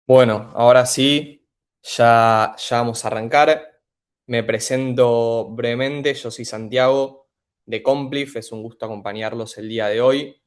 Bueno, ahora sí, ya vamos a arrancar. Me presento brevemente, yo soy Santiago de Complif, es un gusto acompañarlos el día de hoy.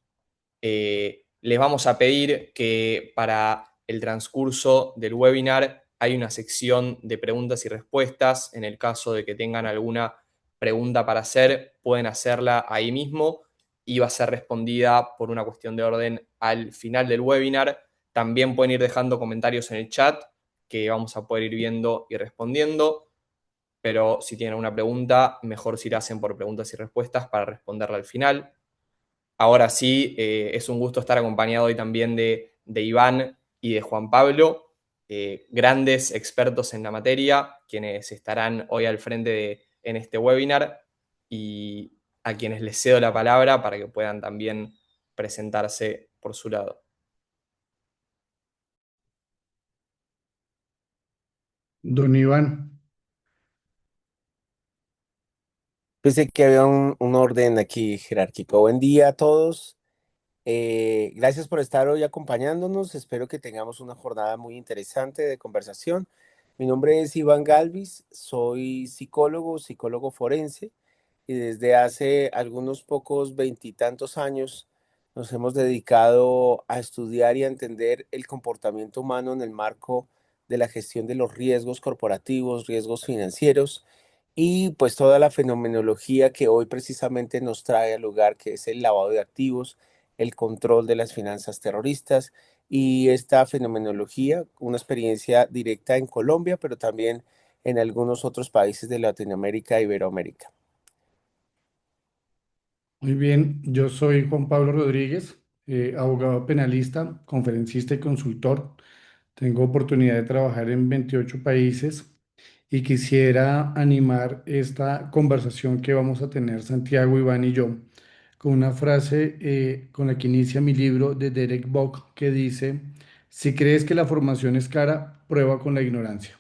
Les vamos a pedir que para el transcurso del webinar hay una sección de preguntas y respuestas. En el caso de que tengan alguna pregunta para hacer, pueden hacerla ahí mismo y va a ser respondida por una cuestión de orden al final del webinar. También pueden ir dejando comentarios en el chat que vamos a poder ir viendo y respondiendo, pero si tienen una pregunta, mejor si la hacen por preguntas y respuestas para responderla al final. Ahora sí, es un gusto estar acompañado hoy también de Iván y de Juan Pablo, grandes expertos en la materia, quienes estarán hoy al frente en este webinar y a quienes les cedo la palabra para que puedan también presentarse por su lado. Don Iván, Pensé que había un orden aquí jerárquico. Buen día a todos. Gracias por estar hoy acompañándonos. Espero que tengamos una jornada muy interesante de conversación. Mi nombre es Iván Galvis, soy psicólogo forense, y desde hace algunos pocos veintitantos años nos hemos dedicado a estudiar y a entender el comportamiento humano en el marco de la gestión de los riesgos corporativos, riesgos financieros y pues toda la fenomenología que hoy precisamente nos trae al lugar, que es el lavado de activos, el control de las finanzas terroristas y esta fenomenología, una experiencia directa en Colombia, pero también en algunos otros países de Latinoamérica e Iberoamérica. muy bien. Yo soy Juan Pablo Rodríguez, abogado penalista, conferencista y consultor. Tengo oportunidad de trabajar en 28 países y quisiera animar esta conversación que vamos a tener Santiago, Iván y yo con una frase con la que inicia mi libro de Derek Bock que dice, si crees que la formación es cara, prueba con la ignorancia.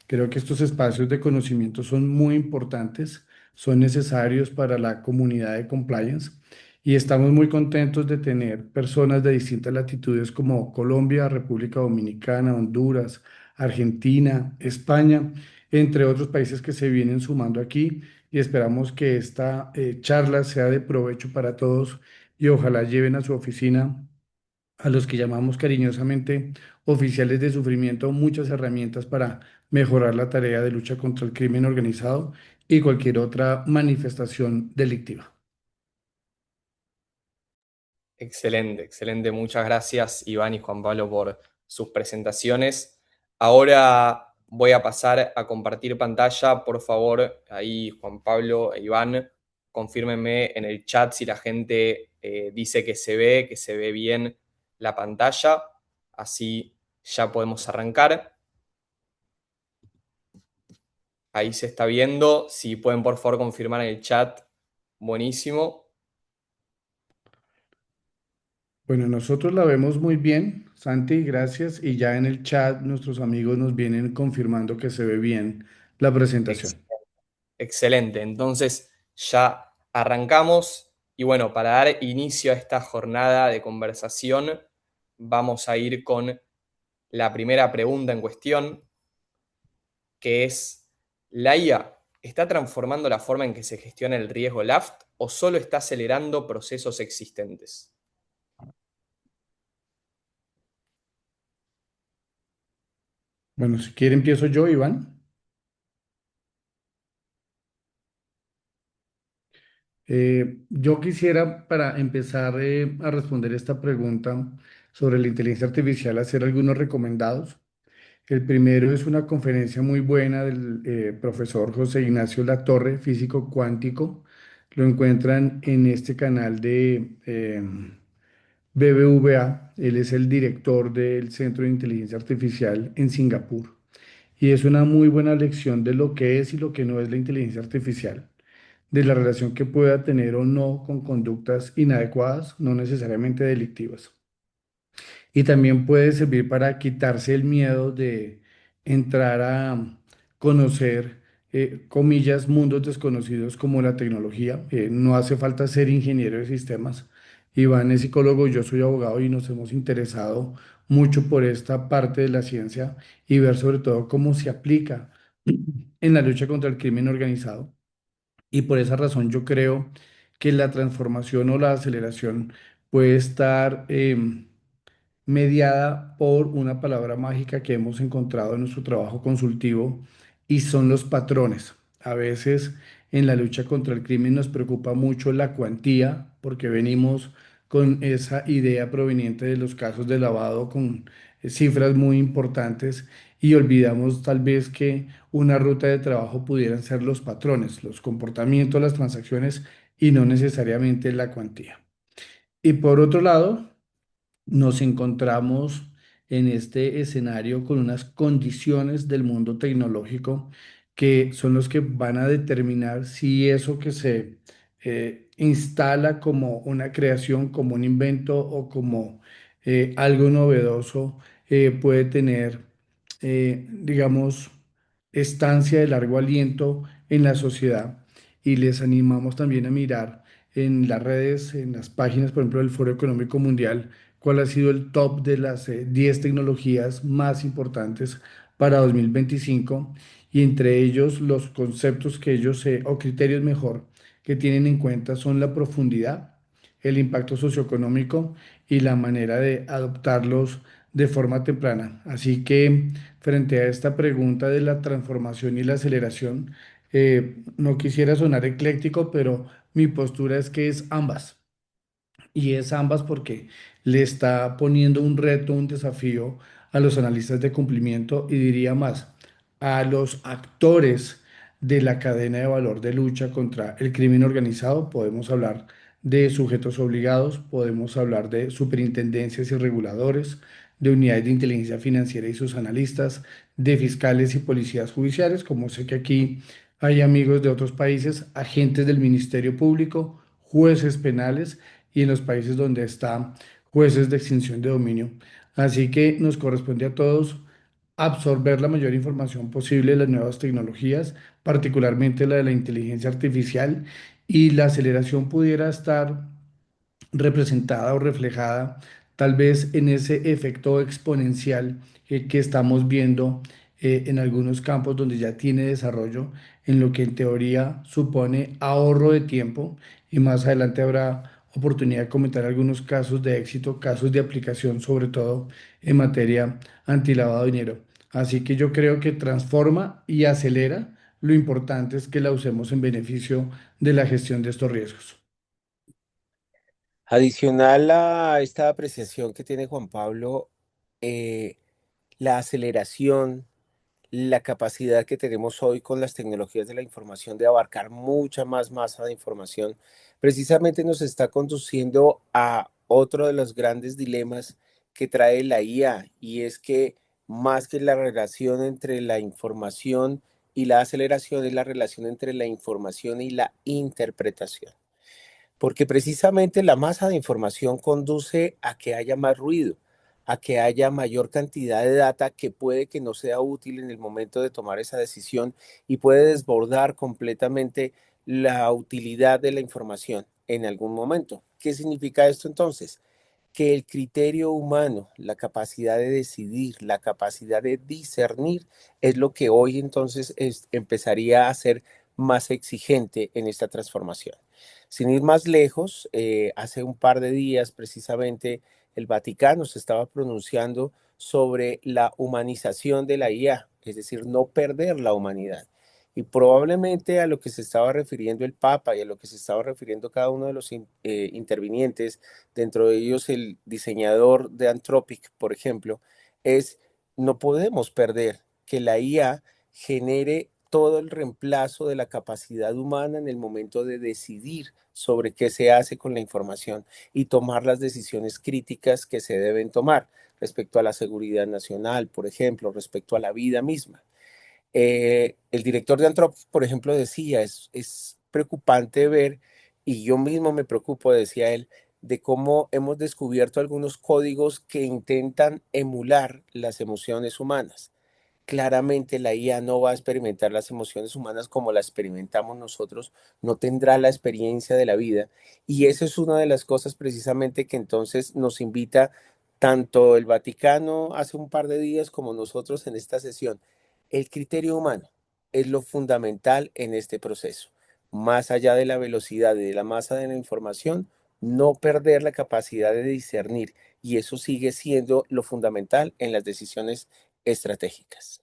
Creo que estos espacios de conocimiento son muy importantes, son necesarios para la comunidad de compliance y estamos muy contentos de tener personas de distintas latitudes como Colombia, República Dominicana, Honduras, Argentina, España, entre otros países que se vienen sumando aquí y esperamos que esta charla sea de provecho para todos y ojalá lleven a su oficina a los que llamamos cariñosamente oficiales de sufrimiento, muchas herramientas para mejorar la tarea de lucha contra el crimen organizado y cualquier otra manifestación delictiva. Excelente, excelente. Muchas gracias, Iván y Juan Pablo, por sus presentaciones. Ahora voy a pasar a compartir pantalla. Por favor, ahí Juan Pablo e Iván, confírmenme en el chat si la gente dice que se ve bien la pantalla. Así ya podemos arrancar. Ahí se está viendo. Si pueden, por favor, confirmar en el chat. Buenísimo. Bueno, nosotros la vemos muy bien, Santi, gracias. Y ya en el chat nuestros amigos nos vienen confirmando que se ve bien la presentación. Excelente, entonces ya arrancamos y bueno, para dar inicio a esta jornada de conversación, vamos a ir con la primera pregunta en cuestión, que es, ¿la IA está transformando la forma en que se gestiona el riesgo LAFT o solo está acelerando procesos existentes? Bueno, si quiere empiezo yo, Iván. Yo quisiera, para empezar a responder esta pregunta sobre la inteligencia artificial, hacer algunos recomendados. El primero es una conferencia muy buena del profesor José Ignacio Latorre, físico cuántico. Lo encuentran en este canal de BBVA. Él es el director del Centro de Inteligencia Artificial en Singapur. Y es una muy buena lección de lo que es y lo que no es la inteligencia artificial, de la relación que pueda tener o no con conductas inadecuadas, no necesariamente delictivas. Y también puede servir para quitarse el miedo de entrar a conocer, comillas, mundos desconocidos como la tecnología. No hace falta ser ingeniero de sistemas. Iván es psicólogo, yo soy abogado y nos hemos interesado mucho por esta parte de la ciencia y ver sobre todo cómo se aplica en la lucha contra el crimen organizado. Y por esa razón yo creo que la transformación o la aceleración puede estar mediada por una palabra mágica que hemos encontrado en nuestro trabajo consultivo y son los patrones. A veces en la lucha contra el crimen nos preocupa mucho la cuantía porque venimos con esa idea proveniente de los casos de lavado con cifras muy importantes y olvidamos tal vez que una ruta de trabajo pudieran ser los patrones, los comportamientos, las transacciones y no necesariamente la cuantía. Y por otro lado, nos encontramos en este escenario con unas condiciones del mundo tecnológico que son los que van a determinar si eso que se instala como una creación, como un invento o como algo novedoso puede tener, digamos, estancia de largo aliento en la sociedad. Y les animamos también a mirar en las redes, en las páginas, por ejemplo, del Foro Económico Mundial, cuál ha sido el top de las 10 tecnologías más importantes para 2025 y entre ellos los conceptos que ellos, o criterios mejor, que tienen en cuenta son la profundidad, el impacto socioeconómico y la manera de adoptarlos de forma temprana. Así que frente a esta pregunta de la transformación y la aceleración, no quisiera sonar ecléctico, pero mi postura es que es ambas. Y es ambas porque le está poniendo un reto, un desafío a los analistas de cumplimiento y diría más, a los actores de la cadena de valor de lucha contra el crimen organizado. Podemos hablar de sujetos obligados, podemos hablar de superintendencias y reguladores, de unidades de inteligencia financiera y sus analistas, de fiscales y policías judiciales, como sé que aquí hay amigos de otros países, agentes del Ministerio Público, jueces penales y en los países donde están jueces de extinción de dominio. Así que nos corresponde a todos absorber la mayor información posible de las nuevas tecnologías, particularmente la de la inteligencia artificial, y la aceleración pudiera estar representada o reflejada tal vez en ese efecto exponencial que estamos viendo en algunos campos donde ya tiene desarrollo, en lo que en teoría supone ahorro de tiempo y más adelante habrá oportunidad de comentar algunos casos de éxito, casos de aplicación, sobre todo en materia antilavado de dinero. Así que yo creo que transforma y acelera. Lo importante es que la usemos en beneficio de la gestión de estos riesgos. Adicional a esta apreciación que tiene Juan Pablo, eh, la aceleración, la capacidad que tenemos hoy con las tecnologías de la información de abarcar mucha más masa de información, precisamente nos está conduciendo a otro de los grandes dilemas que trae la IA, y es que más que la relación entre la información y la aceleración, es la relación entre la información y la interpretación. Porque precisamente la masa de información conduce a que haya más ruido, a que haya mayor cantidad de data que puede que no sea útil en el momento de tomar esa decisión y puede desbordar completamente la utilidad de la información en algún momento. ¿Qué significa esto entonces? Que el criterio humano, la capacidad de decidir, la capacidad de discernir, es lo que hoy entonces empezaría a ser más exigente en esta transformación. Sin ir más lejos, hace un par de días precisamente el Vaticano se estaba pronunciando sobre la humanización de la IA, es decir, no perder la humanidad. Y probablemente a lo que se estaba refiriendo el Papa y a lo que se estaba refiriendo cada uno de los intervinientes, dentro de ellos el diseñador de Anthropic, por ejemplo, es no podemos perder que la IA genere todo el reemplazo de la capacidad humana en el momento de decidir sobre qué se hace con la información y tomar las decisiones críticas que se deben tomar respecto a la seguridad nacional, por ejemplo, respecto a la vida misma. El director de Anthropic, por ejemplo, decía, es preocupante ver, y yo mismo me preocupo, decía él, de cómo hemos descubierto algunos códigos que intentan emular las emociones humanas. Claramente la IA no va a experimentar las emociones humanas como las experimentamos nosotros, no tendrá la experiencia de la vida, y eso es una de las cosas precisamente que entonces nos invita tanto el Vaticano hace un par de días como nosotros en esta sesión. El criterio humano es lo fundamental en este proceso. Más allá de la velocidad y de la masa de la información, no perder la capacidad de discernir. Y eso sigue siendo lo fundamental en las decisiones estratégicas.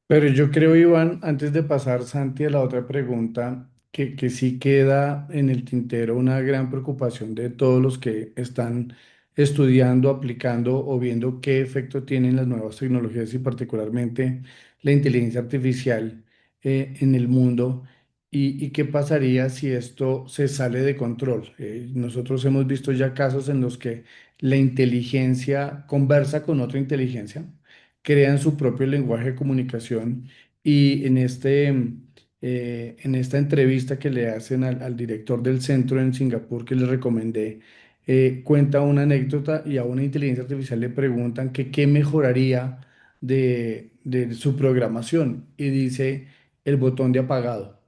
Pero yo creo, Iván, antes de pasar, Santi, a la otra pregunta, que sí queda en el tintero una gran preocupación de todos los que están estudiando, aplicando o viendo qué efecto tienen las nuevas tecnologías y particularmente la inteligencia artificial en el mundo y qué pasaría si esto se sale de control. Nosotros hemos visto ya casos en los que la inteligencia conversa con otra inteligencia, crean su propio lenguaje de comunicación y en esta entrevista que le hacen al director del centro en Singapur que le recomendé, cuenta una anécdota y a una inteligencia artificial le preguntan que qué mejoraría de su programación y dice el botón de apagado.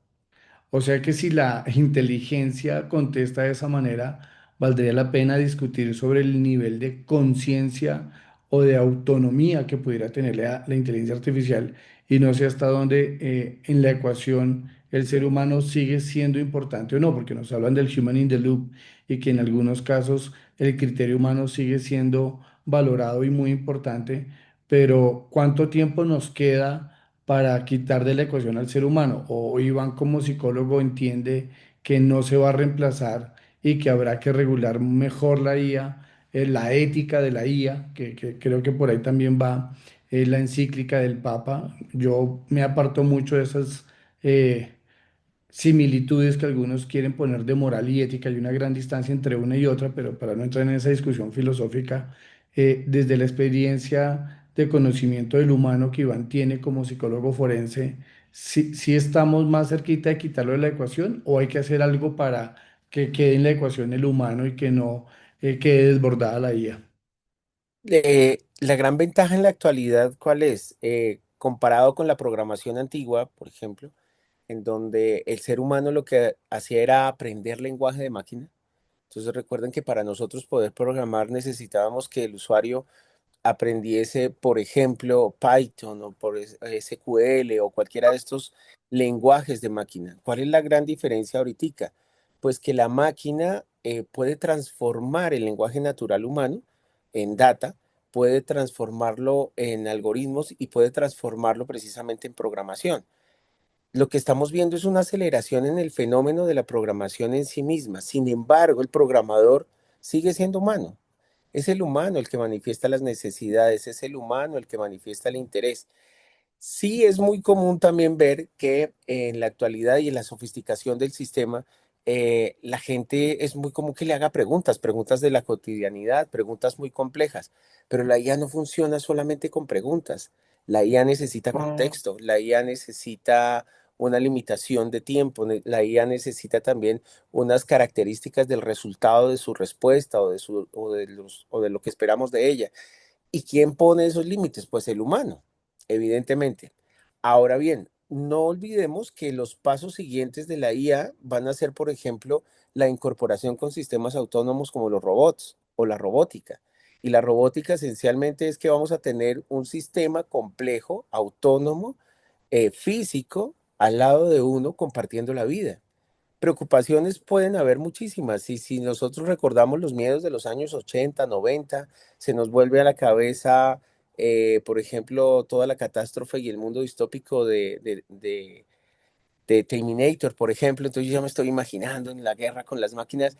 O sea que si la inteligencia contesta de esa manera, valdría la pena discutir sobre el nivel de conciencia o de autonomía que pudiera tener la inteligencia artificial y no sé hasta dónde en la ecuación el ser humano sigue siendo importante o no, porque nos hablan del human in the loop y que en algunos casos el criterio humano sigue siendo valorado y muy importante, pero ¿cuánto tiempo nos queda para quitar de la ecuación al ser humano? O Iván como psicólogo entiende que no se va a reemplazar y que habrá que regular mejor la IA, la ética de la IA, que creo que por ahí también va la encíclica del Papa. Yo me aparto mucho de esas similitudes que algunos quieren poner de moral y ética. Hay una gran distancia entre una y otra, pero para no entrar en esa discusión filosófica, desde la experiencia de conocimiento del humano que Iván tiene como psicólogo forense, si estamos más cerquita de quitarlo de la ecuación o hay que hacer algo para que quede en la ecuación el humano y que no quede desbordada la IA. La gran ventaja en la actualidad, ¿cuál es? Comparado con la programación antigua, por ejemplo, en donde el ser humano lo que hacía era aprender lenguaje de máquina. Entonces recuerden que para nosotros poder programar necesitábamos que el usuario aprendiese, por ejemplo, Python o por SQL o cualquiera de estos lenguajes de máquina. ¿Cuál es la gran diferencia ahorita? Pues que la máquina puede transformar el lenguaje natural humano en data, puede transformarlo en algoritmos y puede transformarlo precisamente en programación. Lo que estamos viendo es una aceleración en el fenómeno de la programación en sí misma. Sin embargo, el programador sigue siendo humano. Es el humano el que manifiesta las necesidades, es el humano el que manifiesta el interés. Sí es muy común también ver que en la actualidad y en la sofisticación del sistema, la gente es muy común que le haga preguntas, preguntas de la cotidianidad, preguntas muy complejas, pero la IA no funciona solamente con preguntas. La IA necesita contexto, la IA necesita una limitación de tiempo, la IA necesita también unas características del resultado de su respuesta o de lo que esperamos de ella. ¿Y quién pone esos límites? Pues el humano, evidentemente. Ahora bien, no olvidemos que los pasos siguientes de la IA van a ser, por ejemplo, la incorporación con sistemas autónomos como los robots o la robótica. Y la robótica esencialmente es que vamos a tener un sistema complejo, autónomo, físico, al lado de uno compartiendo la vida. Preocupaciones pueden haber muchísimas y si nosotros recordamos los miedos de los años 80, 90, se nos vuelve a la cabeza, por ejemplo, toda la catástrofe y el mundo distópico de Terminator, por ejemplo. Entonces yo ya me estoy imaginando en la guerra con las máquinas.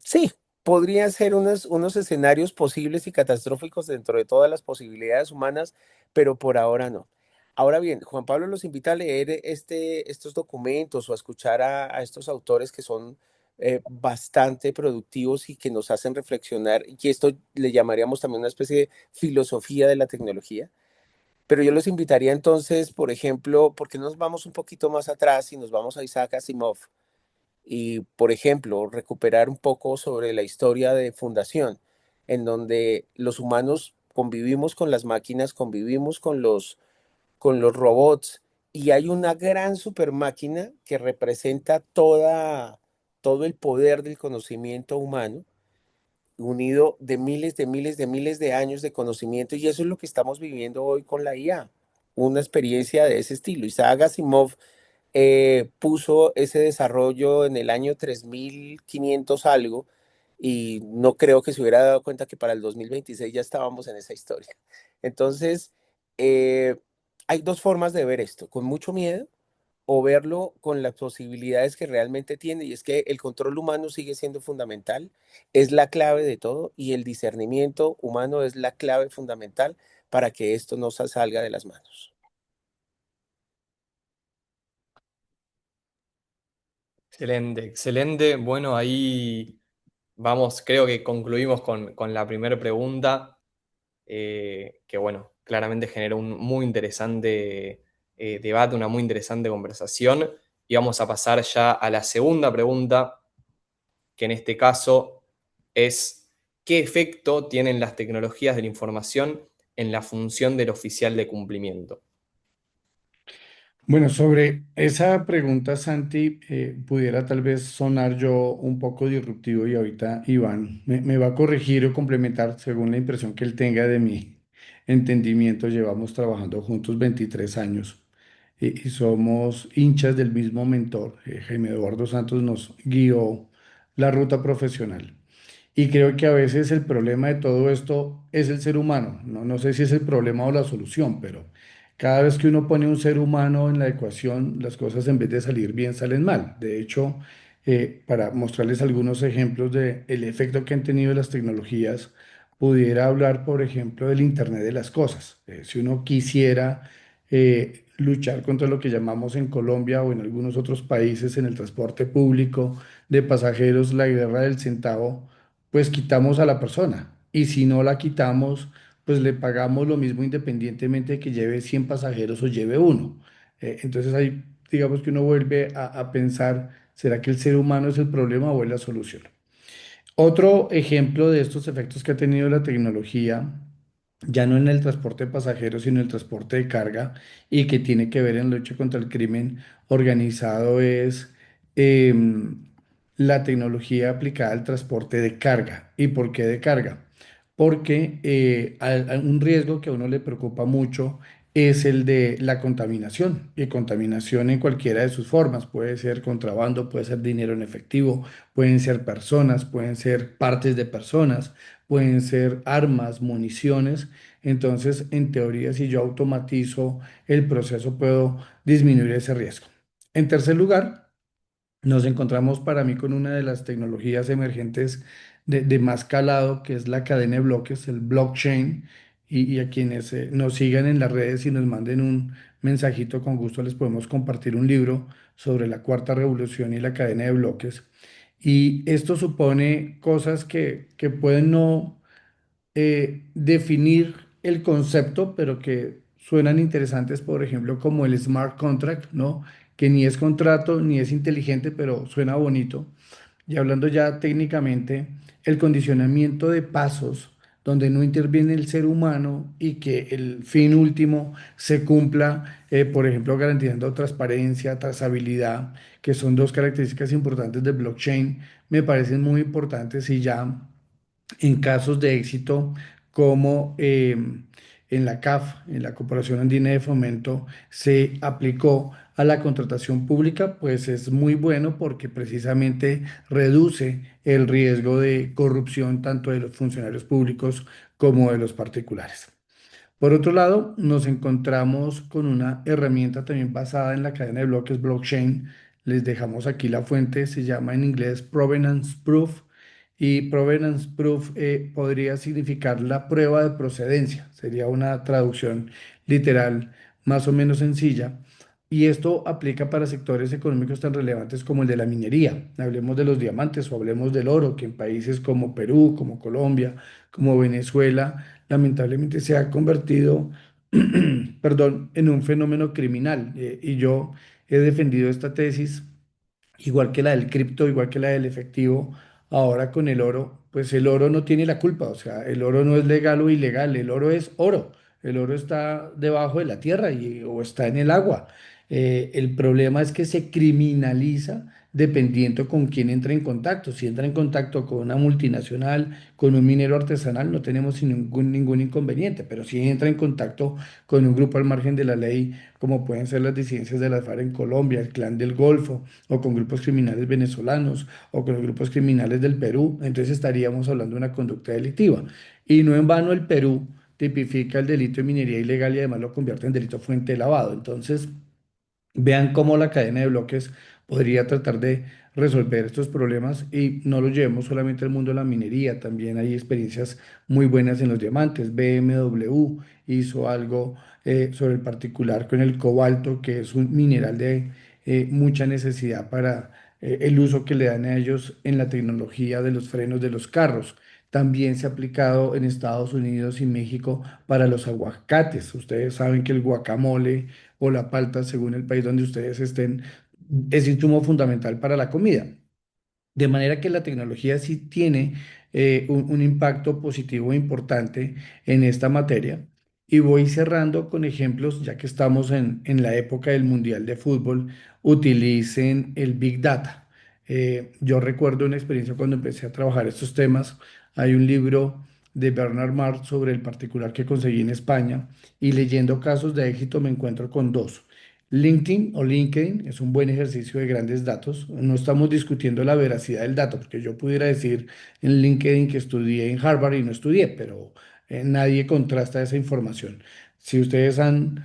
Sí, podrían ser unos escenarios posibles y catastróficos dentro de todas las posibilidades humanas, pero por ahora no. Ahora bien, Juan Pablo los invita a leer estos documentos o a escuchar a estos autores que son bastante productivos y que nos hacen reflexionar, y esto le llamaríamos también una especie de filosofía de la tecnología. Pero yo los invitaría entonces, por ejemplo, porque nos vamos un poquito más atrás y nos vamos a Isaac Asimov y, por ejemplo, recuperar un poco sobre la historia de fundación, en donde los humanos convivimos con las máquinas, convivimos con los robots, y hay una gran super máquina que representa todo el poder del conocimiento humano, unido de miles de años de conocimiento y eso es lo que estamos viviendo hoy con la IA, una experiencia de ese estilo. Isaac Asimov puso ese desarrollo en el año 3500 algo y no creo que se hubiera dado cuenta que para el 2026 ya estábamos en esa historia. Entonces, eh, hay dos formas de ver esto, con mucho miedo o verlo con las posibilidades que realmente tiene, y es que el control humano sigue siendo fundamental, es la clave de todo, y el discernimiento humano es la clave fundamental para que esto no salga de las manos. Excelente, excelente. Bueno, ahí vamos, creo que concluimos con la primera pregunta, que bueno, claramente generó un muy interesante debate, una muy interesante conversación. Y vamos a pasar ya a la segunda pregunta, que en este caso es, ¿qué efecto tienen las tecnologías de la información en la función del oficial de cumplimiento? Bueno, sobre esa pregunta, Santi, pudiera tal vez sonar yo un poco disruptivo y ahorita Iván me va a corregir o complementar según la impresión que él tenga de mi entendimiento. Llevamos trabajando juntos 23 años y somos hinchas del mismo mentor. Jaime Eduardo Santos nos guió la ruta profesional. Y creo que a veces el problema de todo esto es el ser humano. No, no sé si es el problema o la solución, pero cada vez que uno pone un ser humano en la ecuación, las cosas en vez de salir bien salen mal. De hecho, para mostrarles algunos ejemplos del efecto que han tenido las tecnologías, pudiera hablar, por ejemplo, del Internet de las cosas. Si uno quisiera luchar contra lo que llamamos en Colombia o en algunos otros países en el transporte público de pasajeros, la guerra del centavo, pues quitamos a la persona. Y si no la quitamos, pues le pagamos lo mismo independientemente de que lleve 100 pasajeros o lleve uno. Entonces ahí digamos que uno vuelve a pensar, ¿será que el ser humano es el problema o es la solución? Otro ejemplo de estos efectos que ha tenido la tecnología, ya no en el transporte de pasajeros, sino en el transporte de carga y que tiene que ver en la lucha contra el crimen organizado es la tecnología aplicada al transporte de carga. ¿Y por qué de carga? Porque un riesgo que a uno le preocupa mucho es el de la contaminación, y contaminación en cualquiera de sus formas. Puede ser contrabando, puede ser dinero en efectivo, pueden ser personas, pueden ser partes de personas, pueden ser armas, municiones. Entonces, en teoría, si yo automatizo el proceso, puedo disminuir ese riesgo. En tercer lugar, nos encontramos para mí con una de las tecnologías emergentes de más calado, que es la cadena de bloques, el blockchain, y a quienes nos sigan en las redes y nos manden un mensajito, con gusto les podemos compartir un libro sobre la cuarta revolución y la cadena de bloques. Y esto supone cosas que pueden no definir el concepto, pero que suenan interesantes, por ejemplo, como el smart contract, ¿no? Que ni es contrato ni es inteligente, pero suena bonito. Y hablando ya técnicamente, el condicionamiento de pasos donde no interviene el ser humano y que el fin último se cumpla, por ejemplo, garantizando transparencia, trazabilidad, que son dos características importantes del blockchain, me parecen muy importantes y ya en casos de éxito como en la CAF, en la Corporación Andina de Fomento, se aplicó a la contratación pública, pues es muy bueno porque precisamente reduce el riesgo de corrupción tanto de los funcionarios públicos como de los particulares. Por otro lado, nos encontramos con una herramienta también basada en la cadena de bloques blockchain. Les dejamos aquí la fuente, se llama en inglés Provenance Proof, y Provenance Proof podría significar la prueba de procedencia. Sería una traducción literal más o menos sencilla. Y esto aplica para sectores económicos tan relevantes como el de la minería. Hablemos de los diamantes o hablemos del oro, que en países como Perú, como Colombia, como Venezuela, lamentablemente se ha convertido, perdón, en un fenómeno criminal. Y yo he defendido esta tesis, igual que la del cripto, igual que la del efectivo, ahora con el oro, pues el oro no tiene la culpa, o sea, el oro no es legal o ilegal, el oro es oro, el oro está debajo de la tierra o está en el agua. El problema es que se criminaliza dependiendo con quién entra en contacto. Si entra en contacto con una multinacional, con un minero artesanal, no tenemos ningún inconveniente, pero si entra en contacto con un grupo al margen de la ley, como pueden ser las disidencias de las FARC en Colombia, el Clan del Golfo, o con grupos criminales venezolanos, o con los grupos criminales del Perú, entonces estaríamos hablando de una conducta delictiva. Y no en vano el Perú tipifica el delito de minería ilegal y además lo convierte en delito fuente de lavado. Entonces, vean cómo la cadena de bloques podría tratar de resolver estos problemas y no lo llevemos solamente al mundo de la minería, también hay experiencias muy buenas en los diamantes. BMW hizo algo sobre el particular con el cobalto, que es un mineral de mucha necesidad para el uso que le dan a ellos en la tecnología de los frenos de los carros. También se ha aplicado en Estados Unidos y México para los aguacates. Ustedes saben que el guacamole o la palta, según el país donde ustedes estén, es insumo fundamental para la comida. De manera que la tecnología sí tiene un impacto positivo importante en esta materia. Y voy cerrando con ejemplos, ya que estamos en la época del Mundial de Fútbol, utilicen el Big Data. Yo recuerdo una experiencia cuando empecé a trabajar estos temas. Hay un libro de Bernard Marx sobre el particular que conseguí en España y leyendo casos de éxito me encuentro con dos. LinkedIn o LinkedIn es un buen ejercicio de grandes datos. No estamos discutiendo la veracidad del dato, porque yo pudiera decir en LinkedIn que estudié en Harvard y no estudié, pero nadie contrasta esa información. Si ustedes han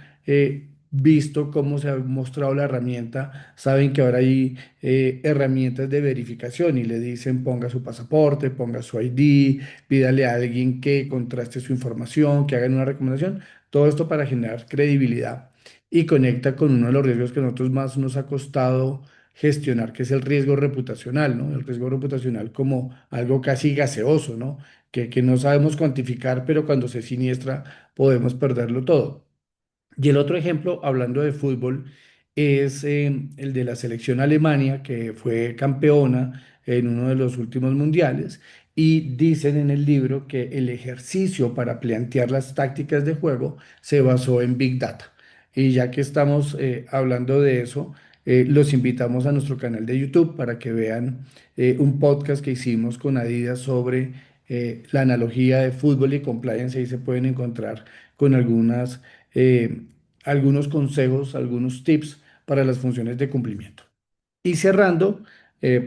visto cómo se ha mostrado la herramienta, saben que ahora hay herramientas de verificación y le dicen ponga su pasaporte, ponga su ID, pídale a alguien que contraste su información, que hagan una recomendación. Todo esto para generar credibilidad y conecta con uno de los riesgos que a nosotros más nos ha costado gestionar, que es el riesgo reputacional, ¿no? El riesgo reputacional como algo casi gaseoso, ¿no? Que no sabemos cuantificar, pero cuando se siniestra podemos perderlo todo. Y el otro ejemplo, hablando de fútbol, es el de la selección Alemania, que fue campeona en uno de los últimos mundiales. Y dicen en el libro que el ejercicio para plantear las tácticas de juego se basó en Big Data. Y ya que estamos hablando de eso, los invitamos a nuestro canal de YouTube para que vean un podcast que hicimos con Adidas sobre la analogía de fútbol y compliance. Ahí se pueden encontrar con eh, algunos consejos, algunos tips para las funciones de cumplimiento. Y cerrando,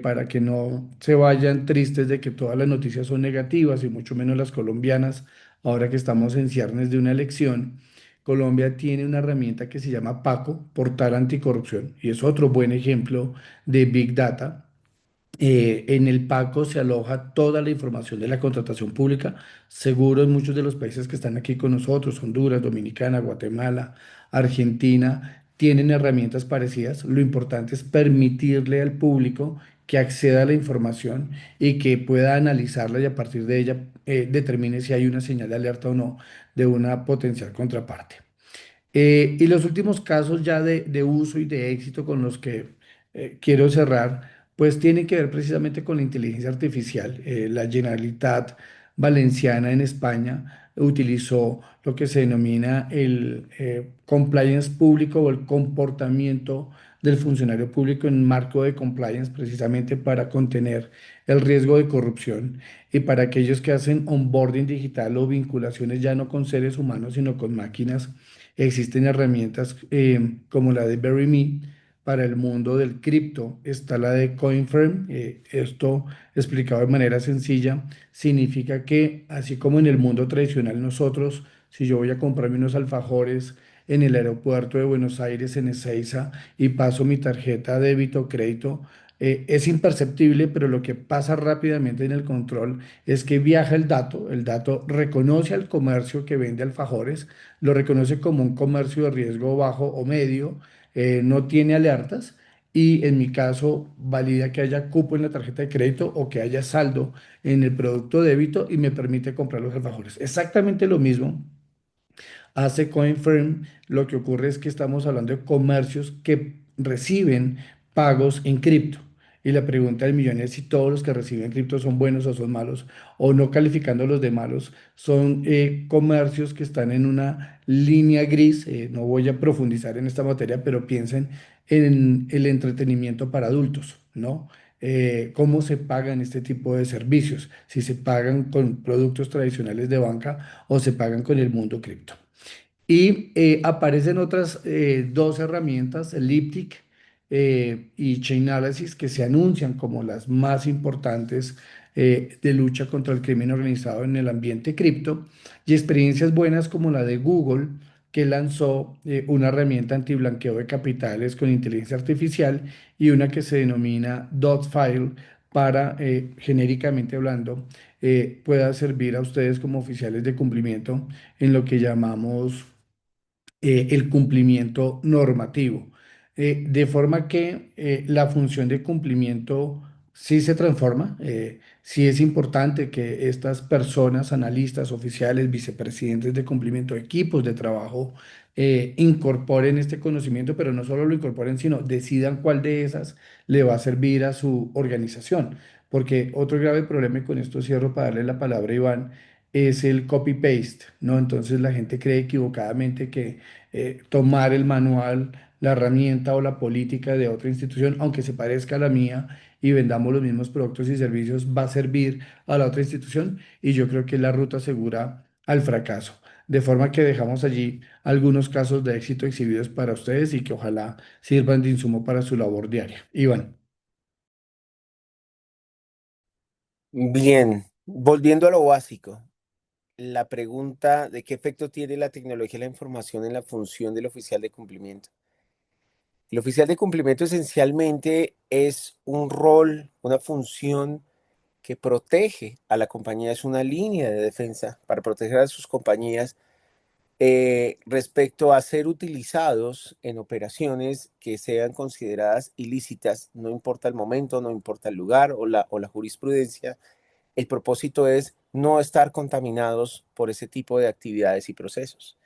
para que no se vayan tristes de que todas las noticias son negativas y mucho menos las colombianas, ahora que estamos en ciernes de una elección, Colombia tiene una herramienta que se llama PACO, Portal Anticorrupción, y es otro buen ejemplo de Big Data. En el PACO se aloja toda la información de la contratación pública. Seguro en muchos de los países que están aquí con nosotros, Honduras, Dominicana, Guatemala, Argentina, tienen herramientas parecidas. Lo importante es permitirle al público que acceda a la información y que pueda analizarla y a partir de ella determine si hay una señal de alerta o no de una potencial contraparte. Y los últimos casos ya de uso y de éxito con los que quiero cerrar, pues tienen que ver precisamente con la inteligencia artificial. La Generalitat Valenciana en España utilizó lo que se denomina el compliance público o el comportamiento del funcionario público en marco de compliance precisamente para contener el riesgo de corrupción y para aquellos que hacen onboarding digital o vinculaciones ya no con seres humanos, sino con máquinas. Existen herramientas como la de BuryMe para el mundo del cripto. Está la de CoinFirm. Esto, explicado de manera sencilla, significa que así como en el mundo tradicional nosotros, si yo voy a comprarme unos alfajores en el aeropuerto de Buenos Aires, en Ezeiza, y paso mi tarjeta débito o crédito, es imperceptible, pero lo que pasa rápidamente en el control es que viaja el dato reconoce al comercio que vende alfajores, lo reconoce como un comercio de riesgo bajo o medio, no tiene alertas y en mi caso valida que haya cupo en la tarjeta de crédito o que haya saldo en el producto débito y me permite comprar los alfajores. Exactamente lo mismo hace CoinFirm. Lo que ocurre es que estamos hablando de comercios que reciben pagos en cripto. Y la pregunta del millón es si todos los que reciben cripto son buenos o son malos, o no calificándolos de malos, son comercios que están en una línea gris. No voy a profundizar en esta materia, pero piensen en el entretenimiento para adultos. ¿no? ¿Cómo se pagan este tipo de servicios? Si se pagan con productos tradicionales de banca o se pagan con el mundo cripto. Y aparecen otras dos herramientas, Elliptic y Chainalysis, que se anuncian como las más importantes de lucha contra el crimen organizado en el ambiente cripto, y experiencias buenas como la de Google, que lanzó una herramienta antiblanqueo de capitales con inteligencia artificial, y una que se denomina Dotfile para, genéricamente hablando, pueda servir a ustedes como oficiales de cumplimiento en lo que llamamos el cumplimiento normativo. De forma que la función de cumplimiento sí se transforma. Sí es importante que estas personas, analistas, oficiales, vicepresidentes de cumplimiento, equipos de trabajo, incorporen este conocimiento, pero no solo lo incorporen, sino decidan cuál de esas le va a servir a su organización. Porque otro grave problema, y con esto cierro para darle la palabra a Iván, es el copy-paste, ¿no? Entonces la gente cree equivocadamente que tomar el manual, la herramienta o la política de otra institución, aunque se parezca a la mía y vendamos los mismos productos y servicios, va a servir a la otra institución, y yo creo que es la ruta segura al fracaso. De forma que dejamos allí algunos casos de éxito exhibidos para ustedes y que ojalá sirvan de insumo para su labor diaria. Iván. Bien, volviendo a lo básico, la pregunta de qué efecto tiene la tecnología y la información en la función del oficial de cumplimiento. El oficial de cumplimiento esencialmente es un rol, una función que protege a la compañía, es una línea de defensa para proteger a sus compañías respecto a ser utilizados en operaciones que sean consideradas ilícitas, no importa el momento, no importa el lugar o la jurisprudencia. El propósito es no estar contaminados por ese tipo de actividades y procesos.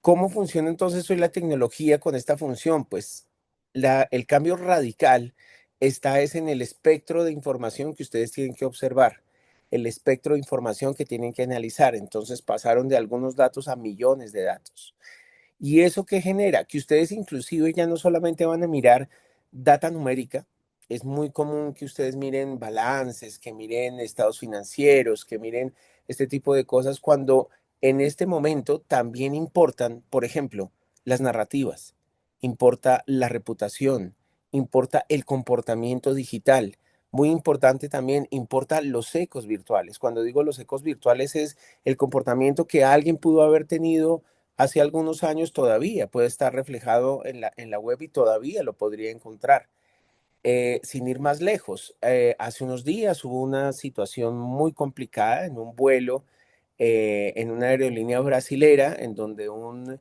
¿Cómo funciona entonces hoy la tecnología con esta función? Pues el cambio radical está es en el espectro de información que ustedes tienen que observar, el espectro de información que tienen que analizar. Entonces pasaron de algunos datos a millones de datos. ¿Y eso qué genera? Que ustedes inclusive ya no solamente van a mirar data numérica, es muy común que ustedes miren balances, que miren estados financieros, que miren este tipo de cosas, cuando en este momento también importan, por ejemplo, las narrativas, importa la reputación, importa el comportamiento digital. Muy importante también, importa los ecos virtuales. Cuando digo los ecos virtuales es el comportamiento que alguien pudo haber tenido hace algunos años, todavía puede estar reflejado en la web y todavía lo podría encontrar. Sin ir más lejos, hace unos días hubo una situación muy complicada en un vuelo en una aerolínea brasilera en donde un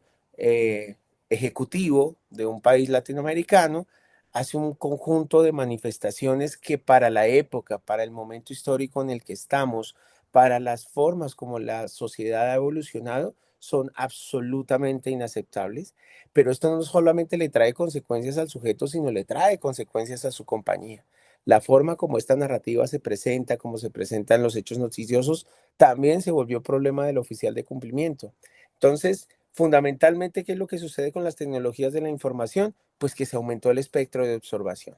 ejecutivo de un país latinoamericano hace un conjunto de manifestaciones que para la época, para el momento histórico en el que estamos, para las formas como la sociedad ha evolucionado, son absolutamente inaceptables. Pero esto no solamente le trae consecuencias al sujeto, sino le trae consecuencias a su compañía. La forma como esta narrativa se presenta, como se presentan los hechos noticiosos, también se volvió problema del oficial de cumplimiento. Entonces, fundamentalmente, ¿qué es lo que sucede con las tecnologías de la información? Pues que se aumentó el espectro de observación.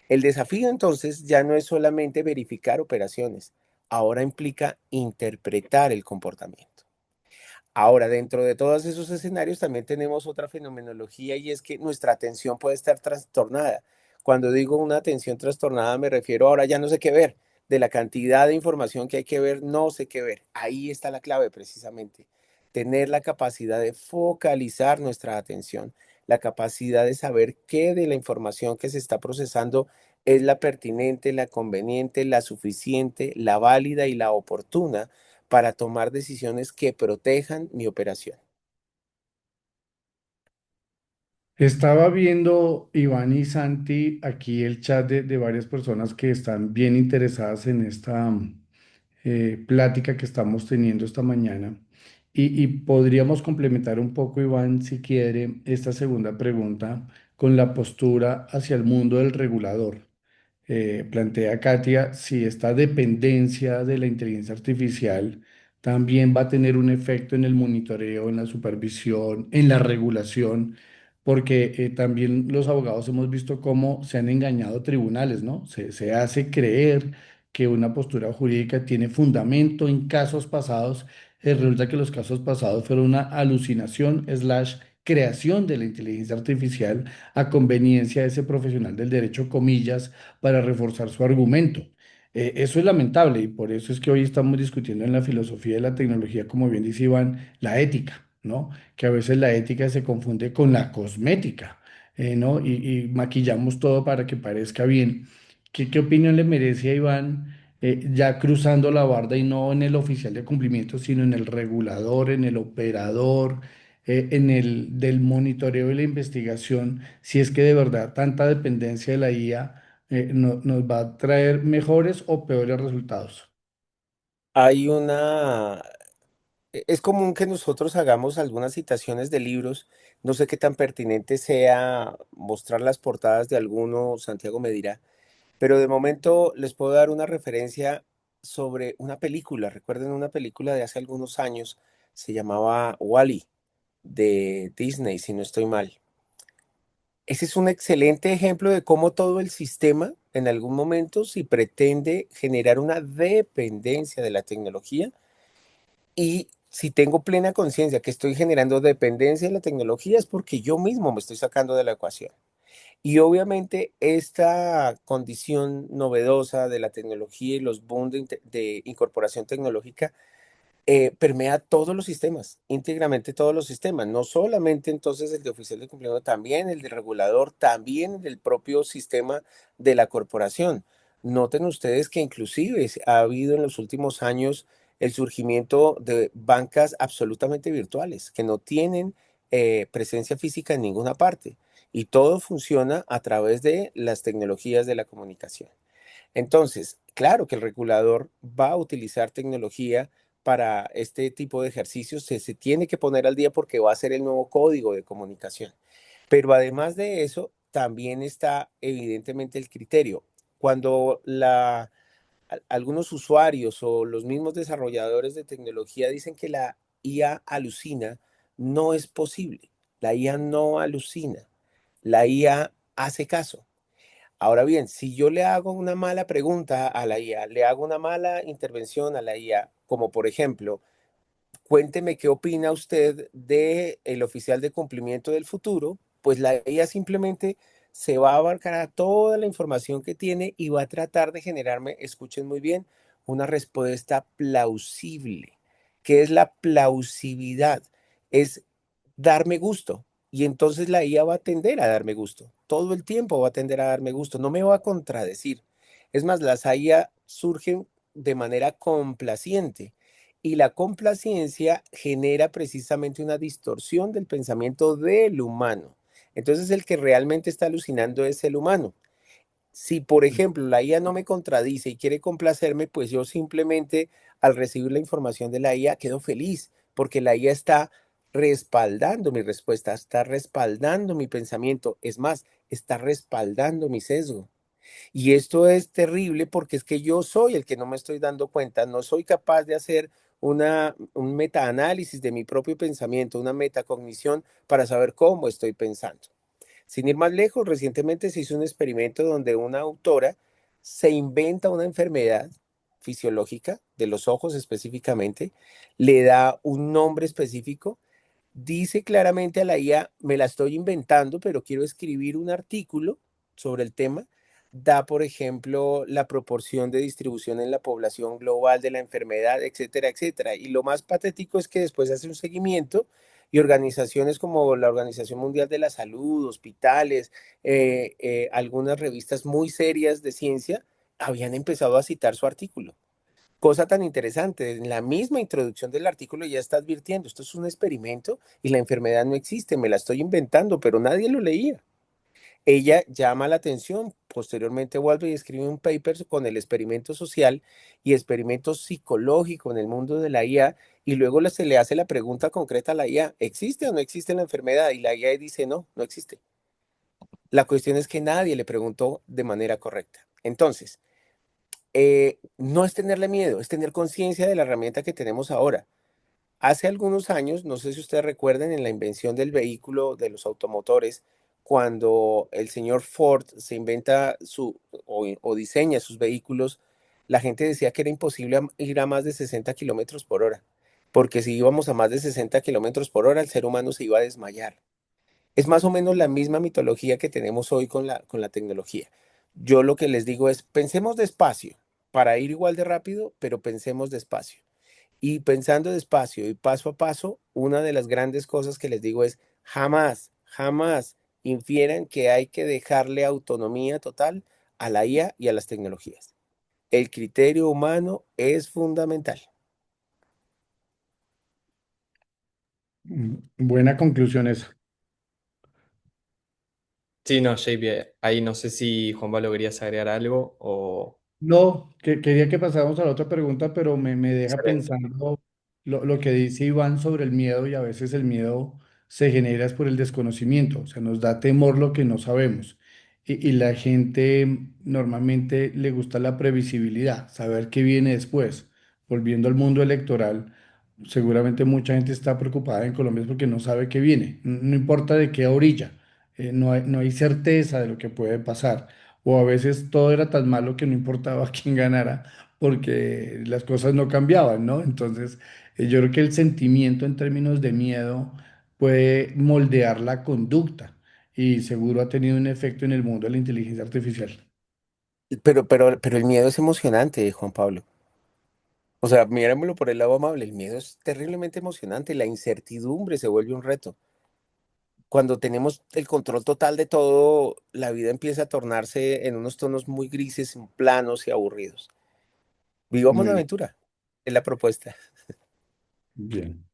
El desafío entonces ya no es solamente verificar operaciones, ahora implica interpretar el comportamiento. Ahora, dentro de todos esos escenarios también tenemos otra fenomenología, y es que nuestra atención puede estar trastornada. Cuando digo una atención trastornada me refiero ahora ya no sé qué ver. De la cantidad de información que hay que ver, no sé qué ver. Ahí está la clave precisamente. Tener la capacidad de focalizar nuestra atención, la capacidad de saber qué de la información que se está procesando es la pertinente, la conveniente, la suficiente, la válida y la oportuna para tomar decisiones que protejan mi operación. Estaba viendo, Iván y Santi, aquí el chat de varias personas que están bien interesadas en esta plática que estamos teniendo esta mañana. Y podríamos complementar un poco, Iván, si quiere, esta segunda pregunta con la postura hacia el mundo del regulador. Plantea Katia, si esta dependencia de la inteligencia artificial también va a tener un efecto en el monitoreo, en la supervisión, en la regulación, porque también los abogados hemos visto cómo se han engañado tribunales, ¿no? Se hace creer que una postura jurídica tiene fundamento en casos pasados, resulta que los casos pasados fueron una alucinación slash creación de la inteligencia artificial a conveniencia de ese profesional del derecho, comillas, para reforzar su argumento. Eso es lamentable y por eso es que hoy estamos discutiendo en la filosofía de la tecnología, como bien dice Iván, la ética, ¿no? Que a veces la ética se confunde con la cosmética, ¿no? Y maquillamos todo para que parezca bien. ¿Qué opinión le merece a Iván, ya cruzando la barda y no en el oficial de cumplimiento, sino en el regulador, en el operador, en el del monitoreo y la investigación, si es que de verdad tanta dependencia de la IA nos va a traer mejores o peores resultados? Hay una... Es común que nosotros hagamos algunas citaciones de libros. No sé qué tan pertinente sea mostrar las portadas de alguno, Santiago me dirá, pero de momento les puedo dar una referencia sobre una película. Recuerden una película de hace algunos años, se llamaba Wall-E, de Disney, si no estoy mal. Ese es un excelente ejemplo de cómo todo el sistema, en algún momento, si pretende generar una dependencia de la tecnología, y si tengo plena conciencia que estoy generando dependencia de la tecnología, es porque yo mismo me estoy sacando de la ecuación. Y obviamente esta condición novedosa de la tecnología y los boom de incorporación tecnológica permea todos los sistemas, íntegramente todos los sistemas, no solamente entonces el de oficial de cumplimiento, también el de regulador, también el del propio sistema de la corporación. Noten ustedes que inclusive ha habido en los últimos años el surgimiento de bancas absolutamente virtuales, que no tienen presencia física en ninguna parte, y todo funciona a través de las tecnologías de la comunicación. Entonces, claro que el regulador va a utilizar tecnología para este tipo de ejercicios, se tiene que poner al día porque va a ser el nuevo código de comunicación. Pero además de eso, también está evidentemente el criterio. Cuando algunos usuarios o los mismos desarrolladores de tecnología dicen que la IA alucina, no es posible. La IA no alucina. La IA hace caso. Ahora bien, si yo le hago una mala pregunta a la IA, le hago una mala intervención a la IA, como por ejemplo, cuénteme qué opina usted de el oficial de cumplimiento del futuro, pues la IA simplemente se va a abarcar a toda la información que tiene y va a tratar de generarme, escuchen muy bien, una respuesta plausible. ¿Qué es la plausibilidad? Es darme gusto. Y entonces la IA va a tender a darme gusto. Todo el tiempo va a tender a darme gusto. No me va a contradecir. Es más, las IA surgen de manera complaciente y la complacencia genera precisamente una distorsión del pensamiento del humano. Entonces el que realmente está alucinando es el humano. Si, por ejemplo, la IA no me contradice y quiere complacerme, pues yo simplemente al recibir la información de la IA quedo feliz, porque la IA está respaldando mi respuesta, está respaldando mi pensamiento, es más, está respaldando mi sesgo. Y esto es terrible porque es que yo soy el que no me estoy dando cuenta, no soy capaz de hacer un metaanálisis de mi propio pensamiento, una metacognición para saber cómo estoy pensando. Sin ir más lejos, recientemente se hizo un experimento donde una autora se inventa una enfermedad fisiológica de los ojos específicamente, le da un nombre específico, dice claramente a la IA, me la estoy inventando, pero quiero escribir un artículo sobre el tema, da, por ejemplo, la proporción de distribución en la población global de la enfermedad, etcétera, etcétera. Y lo más patético es que después hace un seguimiento y organizaciones como la Organización Mundial de la Salud, hospitales, algunas revistas muy serias de ciencia habían empezado a citar su artículo. Cosa tan interesante, en la misma introducción del artículo ya está advirtiendo, esto es un experimento y la enfermedad no existe, me la estoy inventando, pero nadie lo leía. Ella llama la atención, posteriormente vuelve y escribe un paper con el experimento social y experimento psicológico en el mundo de la IA y luego se le hace la pregunta concreta a la IA, ¿existe o no existe la enfermedad? Y la IA dice, no, no existe. La cuestión es que nadie le preguntó de manera correcta. Entonces, no es tenerle miedo, es tener conciencia de la herramienta que tenemos ahora. Hace algunos años, no sé si ustedes recuerdan, en la invención del vehículo, de los automotores, cuando el señor Ford se inventa o diseña sus vehículos, la gente decía que era imposible ir a más de 60 kilómetros por hora, porque si íbamos a más de 60 kilómetros por hora, el ser humano se iba a desmayar. Es más o menos la misma mitología que tenemos hoy con la tecnología. Yo lo que les digo es, pensemos despacio, para ir igual de rápido, pero pensemos despacio. Y pensando despacio y paso a paso, una de las grandes cosas que les digo es, jamás, jamás infieran que hay que dejarle autonomía total a la IA y a las tecnologías. El criterio humano es fundamental. Buena conclusión esa. Sí, no, JP, ahí no sé si Juan Pablo querías agregar algo o... No, quería que pasáramos a la otra pregunta, pero me deja Excelente. pensando lo que dice Iván sobre el miedo y a veces el miedo se genera es por el desconocimiento, o sea, nos da temor lo que no sabemos. Y la gente normalmente le gusta la previsibilidad, saber qué viene después. Volviendo al mundo electoral, seguramente mucha gente está preocupada en Colombia es porque no sabe qué viene, no importa de qué orilla, no hay certeza de lo que puede pasar o a veces todo era tan malo que no importaba quién ganara porque las cosas no cambiaban, ¿no? Entonces, yo creo que el sentimiento en términos de miedo puede moldear la conducta y seguro ha tenido un efecto en el mundo de la inteligencia artificial. Pero el miedo es emocionante, Juan Pablo. O sea, mirémoslo por el lado amable, el miedo es terriblemente emocionante, la incertidumbre se vuelve un reto. Cuando tenemos el control total de todo, la vida empieza a tornarse en unos tonos muy grises, planos y aburridos. Vivamos la Muy aventura, es la propuesta. bien.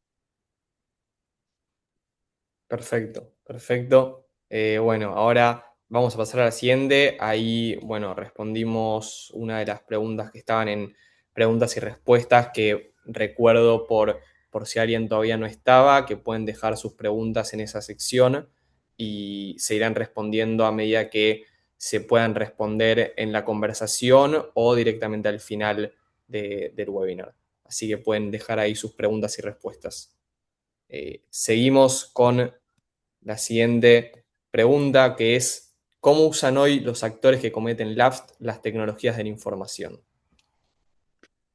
Perfecto, perfecto. Bueno, ahora vamos a pasar a la siguiente. Ahí, bueno, respondimos una de las preguntas que estaban en preguntas y respuestas que recuerdo por si alguien todavía no estaba, que pueden dejar sus preguntas en esa sección y se irán respondiendo a medida que se puedan responder en la conversación o directamente al final del webinar. Así que pueden dejar ahí sus preguntas y respuestas. Seguimos con la siguiente pregunta, que es, ¿cómo usan hoy los actores que cometen LAFT las tecnologías de la información?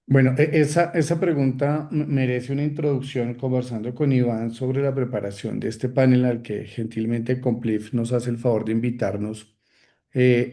Bueno, esa pregunta merece una introducción conversando con Iván sobre la preparación de este panel al que gentilmente Complif nos hace el favor de invitarnos.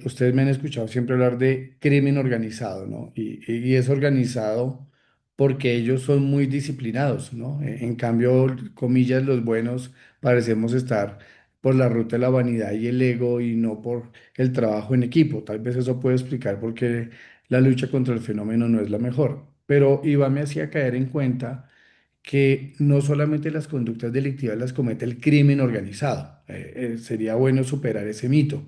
Ustedes me han escuchado siempre hablar de crimen organizado, ¿no? Y es organizado porque ellos son muy disciplinados, ¿no? En cambio, comillas, los buenos parecemos estar por la ruta de la vanidad y el ego y no por el trabajo en equipo. Tal vez eso puede explicar por qué la lucha contra el fenómeno no es la mejor. Pero Iván me hacía caer en cuenta que no solamente las conductas delictivas las comete el crimen organizado. Sería bueno superar ese mito.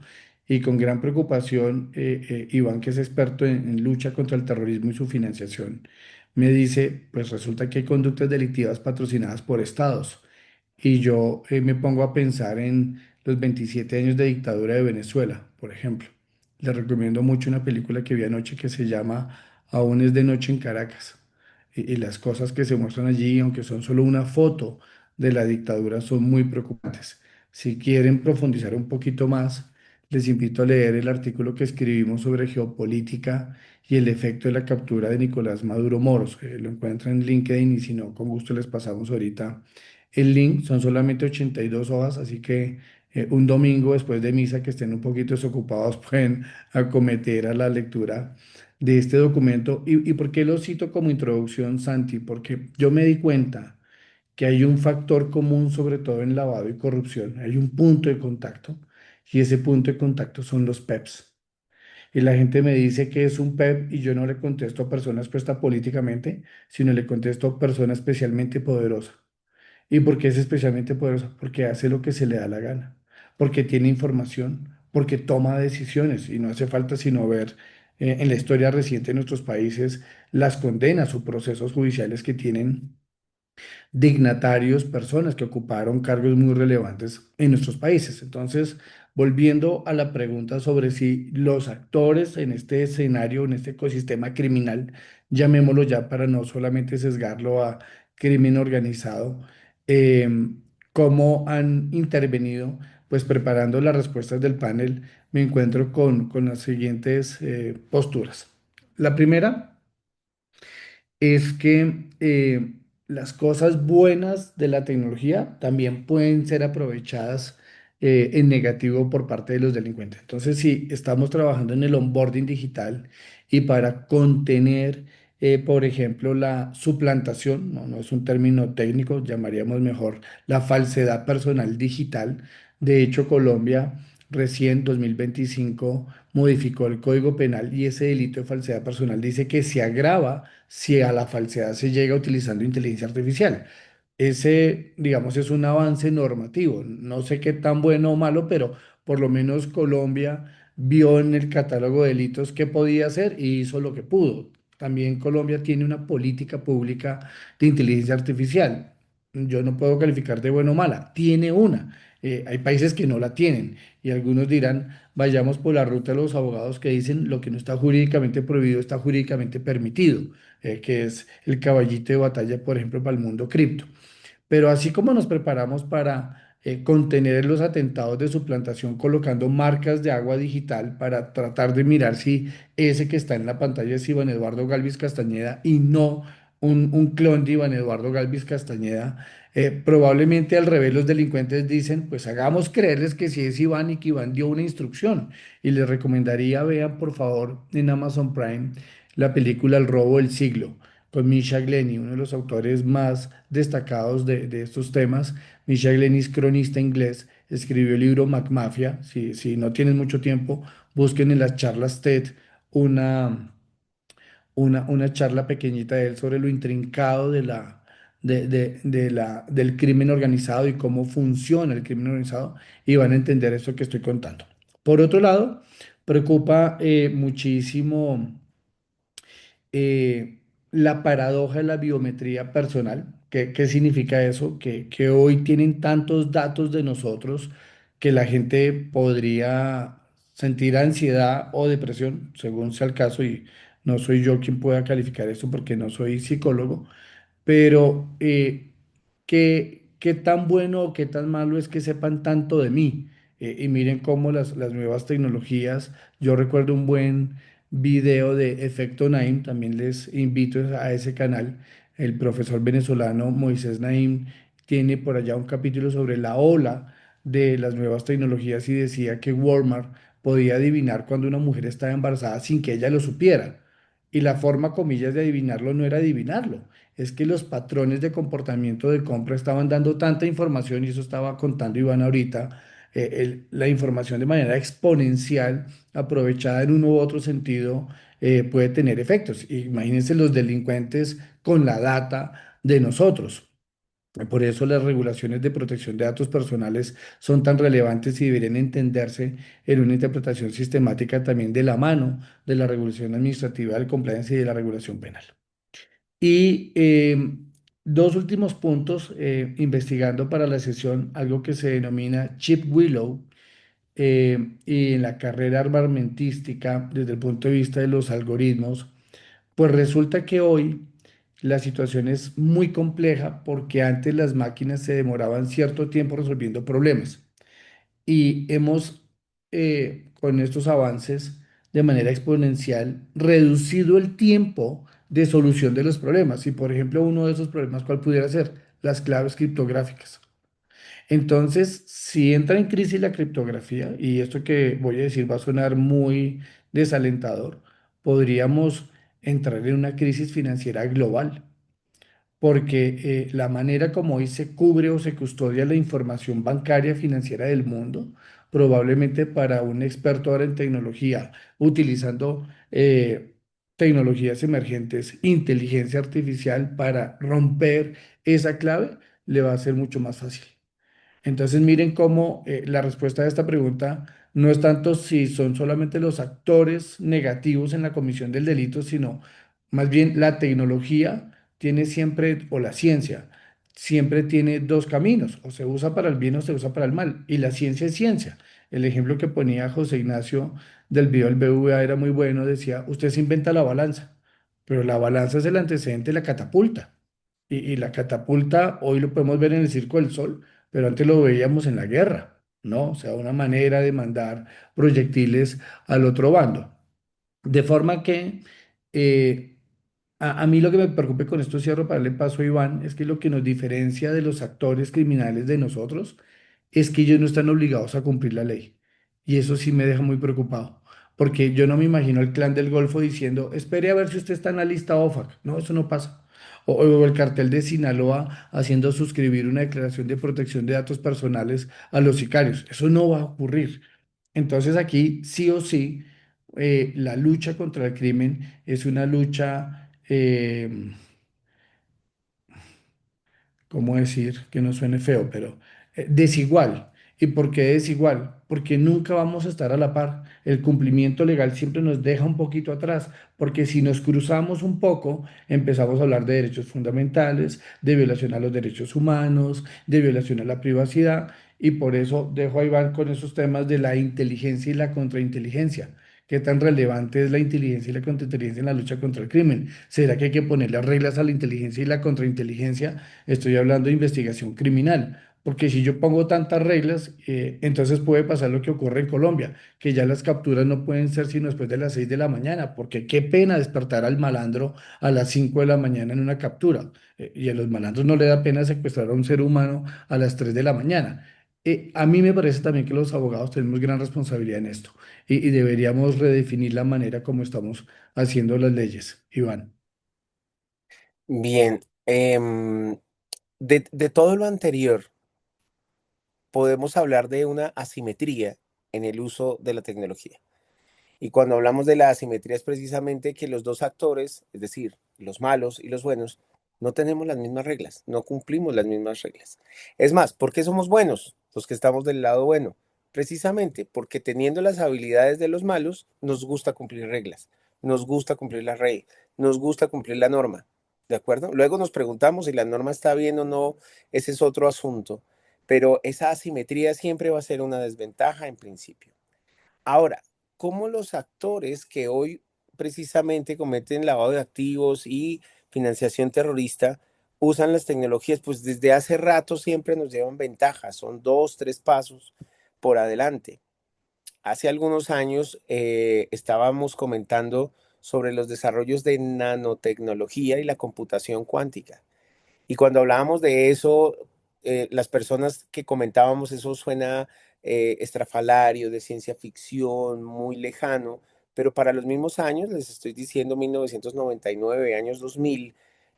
Y con gran preocupación, Iván, que es experto en lucha contra el terrorismo y su financiación, me dice, pues resulta que hay conductas delictivas patrocinadas por estados. Y yo me pongo a pensar en los 27 años de dictadura de Venezuela, por ejemplo. Les recomiendo mucho una película que vi anoche que se llama Aún es de noche en Caracas. Y las cosas que se muestran allí, aunque son solo una foto de la dictadura, son muy preocupantes. Si quieren profundizar un poquito más, les invito a leer el artículo que escribimos sobre geopolítica y el efecto de la captura de Nicolás Maduro Moros. Lo encuentran en LinkedIn y si no, con gusto les pasamos ahorita el link. Son solamente 82 hojas, así que un domingo después de misa que estén un poquito desocupados pueden acometer a la lectura de este documento. ¿Y por qué lo cito como introducción, Santi? Porque yo me di cuenta que hay un factor común, sobre todo en lavado y corrupción. Hay un punto de contacto y ese punto de contacto son los PEPs. Y la gente me dice que es un PEP y yo no le contesto a persona expuesta políticamente, sino le contesto a persona especialmente poderosa. ¿Y por qué es especialmente poderosa? Porque hace lo que se le da la gana, porque tiene información, porque toma decisiones y no hace falta sino ver en la historia reciente de nuestros países las condenas o procesos judiciales que tienen dignatarios, personas que ocuparon cargos muy relevantes en nuestros países. Entonces, volviendo a la pregunta sobre si los actores en este escenario, en este ecosistema criminal, llamémoslo ya para no solamente sesgarlo a crimen organizado, eh, cómo han intervenido, pues preparando las respuestas del panel, me encuentro con las siguientes posturas. La primera es que las cosas buenas de la tecnología también pueden ser aprovechadas en negativo por parte de los delincuentes. Entonces, si estamos trabajando en el onboarding digital y para contener, por ejemplo, la suplantación, no es un término técnico, llamaríamos mejor la falsedad personal digital. De hecho, Colombia recién 2025 modificó el Código Penal y ese delito de falsedad personal dice que se agrava si a la falsedad se llega utilizando inteligencia artificial. Ese, digamos, es un avance normativo. No sé qué tan bueno o malo, pero por lo menos Colombia vio en el catálogo de delitos qué podía hacer y hizo lo que pudo. También Colombia tiene una política pública de inteligencia artificial. Yo no puedo calificar de buena o mala, tiene una. Hay países que no la tienen y algunos dirán, vayamos por la ruta de los abogados que dicen lo que no está jurídicamente prohibido está jurídicamente permitido, que es el caballito de batalla, por ejemplo, para el mundo cripto. Pero así como nos preparamos para contener los atentados de suplantación colocando marcas de agua digital para tratar de mirar si ese que está en la pantalla es Iván Eduardo Galvis Castañeda y no un clon de Iván Eduardo Galvis Castañeda, probablemente al revés los delincuentes dicen, pues hagamos creerles que sí es Iván y que Iván dio una instrucción. Y les recomendaría, vean por favor en Amazon Prime la película El robo del siglo con Misha Glenny, uno de los autores más destacados de estos temas. Misha Glenny es cronista inglés, escribió el libro McMafia. Si no tienen mucho tiempo, busquen en las charlas TED una, una charla pequeñita de él sobre lo intrincado del crimen organizado y cómo funciona el crimen organizado y van a entender esto que estoy contando. Por otro lado, preocupa muchísimo la paradoja de la biometría personal. ¿Qué significa eso? Que hoy tienen tantos datos de nosotros que la gente podría sentir ansiedad o depresión, según sea el caso, y no soy yo quien pueda calificar esto porque no soy psicólogo, pero qué tan bueno o qué tan malo es que sepan tanto de mí. Y miren cómo las nuevas tecnologías, yo recuerdo un buen video de Efecto Naim, también les invito a ese canal. El profesor venezolano Moisés Naim tiene por allá un capítulo sobre la ola de las nuevas tecnologías y decía que Walmart podía adivinar cuando una mujer estaba embarazada sin que ella lo supiera. Y la forma, comillas, de adivinarlo no era adivinarlo, es que los patrones de comportamiento de compra estaban dando tanta información, y eso estaba contando Iván ahorita, la información de manera exponencial, aprovechada en uno u otro sentido, puede tener efectos. Imagínense los delincuentes con la data de nosotros. Por eso las regulaciones de protección de datos personales son tan relevantes y deberían entenderse en una interpretación sistemática también de la mano de la regulación administrativa, del compliance y de la regulación penal. Y dos últimos puntos, investigando para la sesión algo que se denomina Chip Willow, y en la carrera armamentística desde el punto de vista de los algoritmos, pues resulta que hoy la situación es muy compleja porque antes las máquinas se demoraban cierto tiempo resolviendo problemas y hemos, con estos avances de manera exponencial, reducido el tiempo de solución de los problemas. Y, por ejemplo, uno de esos problemas, ¿cuál pudiera ser? Las claves criptográficas. Entonces, si entra en crisis la criptografía, y esto que voy a decir va a sonar muy desalentador, podríamos entrar en una crisis financiera global porque la manera como hoy se cubre o se custodia la información bancaria financiera del mundo, probablemente para un experto ahora en tecnología, utilizando tecnologías emergentes, inteligencia artificial para romper esa clave, le va a ser mucho más fácil. Entonces miren cómo la respuesta a esta pregunta no es tanto si son solamente los actores negativos en la comisión del delito, sino más bien la tecnología tiene siempre, o la ciencia, siempre tiene dos caminos, o se usa para el bien o se usa para el mal, y la ciencia es ciencia. El ejemplo que ponía José Ignacio del video del BVA era muy bueno, decía, usted se inventa la balanza, pero la balanza es el antecedente de la catapulta. Y la catapulta hoy lo podemos ver en el Circo del Sol, pero antes lo veíamos en la guerra, ¿no? O sea, una manera de mandar proyectiles al otro bando. De forma que a mí lo que me preocupa, y con esto cierro para darle paso a Iván, es que lo que nos diferencia de los actores criminales de nosotros es que ellos no están obligados a cumplir la ley. Y eso sí me deja muy preocupado, porque yo no me imagino el clan del Golfo diciendo, espere a ver si usted está en la lista OFAC. No, eso no pasa. O el cartel de Sinaloa haciendo suscribir una declaración de protección de datos personales a los sicarios. Eso no va a ocurrir. Entonces aquí sí o sí la lucha contra el crimen es una lucha, ¿cómo decir? Que no suene feo, pero desigual. ¿Y por qué desigual? Porque nunca vamos a estar a la par. El cumplimiento legal siempre nos deja un poquito atrás, porque si nos cruzamos un poco, empezamos a hablar de derechos fundamentales, de violación a los derechos humanos, de violación a la privacidad, y por eso dejo a Iván con esos temas de la inteligencia y la contrainteligencia. ¿Qué tan relevante es la inteligencia y la contrainteligencia en la lucha contra el crimen? ¿Será que hay que ponerle reglas a la inteligencia y la contrainteligencia? Estoy hablando de investigación criminal, porque si yo pongo tantas reglas, entonces puede pasar lo que ocurre en Colombia, que ya las capturas no pueden ser sino después de las 6 de la mañana, porque qué pena despertar al malandro a las 5 de la mañana en una captura. Y a los malandros no le da pena secuestrar a un ser humano a las 3 de la mañana. A mí me parece también que los abogados tenemos gran responsabilidad en esto y deberíamos redefinir la manera como estamos haciendo las leyes, Iván. Bien, de todo lo anterior, podemos hablar de una asimetría en el uso de la tecnología. Y cuando hablamos de la asimetría es precisamente que los dos actores, es decir, los malos y los buenos, no tenemos las mismas reglas, no cumplimos las mismas reglas. Es más, ¿por qué somos buenos los que estamos del lado bueno? Precisamente porque teniendo las habilidades de los malos, nos gusta cumplir reglas, nos gusta cumplir la ley, nos gusta cumplir la norma. ¿De acuerdo? Luego nos preguntamos si la norma está bien o no, ese es otro asunto, pero esa asimetría siempre va a ser una desventaja en principio. Ahora, ¿cómo los actores que hoy precisamente cometen lavado de activos y financiación terrorista usan las tecnologías? Pues desde hace rato siempre nos llevan ventajas, son dos, tres pasos por adelante. Hace algunos años estábamos comentando sobre los desarrollos de nanotecnología y la computación cuántica. Y cuando hablábamos de eso, las personas que comentábamos eso suena estrafalario, de ciencia ficción, muy lejano, pero para los mismos años, les estoy diciendo 1999, años 2000,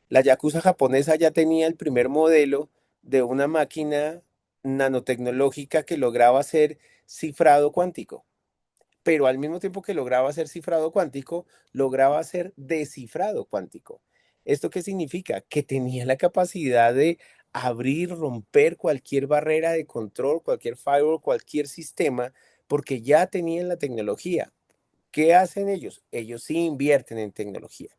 la Yakuza japonesa ya tenía el primer modelo de una máquina nanotecnológica que lograba hacer cifrado cuántico, pero al mismo tiempo que lograba hacer cifrado cuántico, lograba hacer descifrado cuántico. ¿Esto qué significa? Que tenía la capacidad de abrir, romper cualquier barrera de control, cualquier firewall, cualquier sistema, porque ya tenían la tecnología. ¿Qué hacen ellos? Ellos sí invierten en tecnología.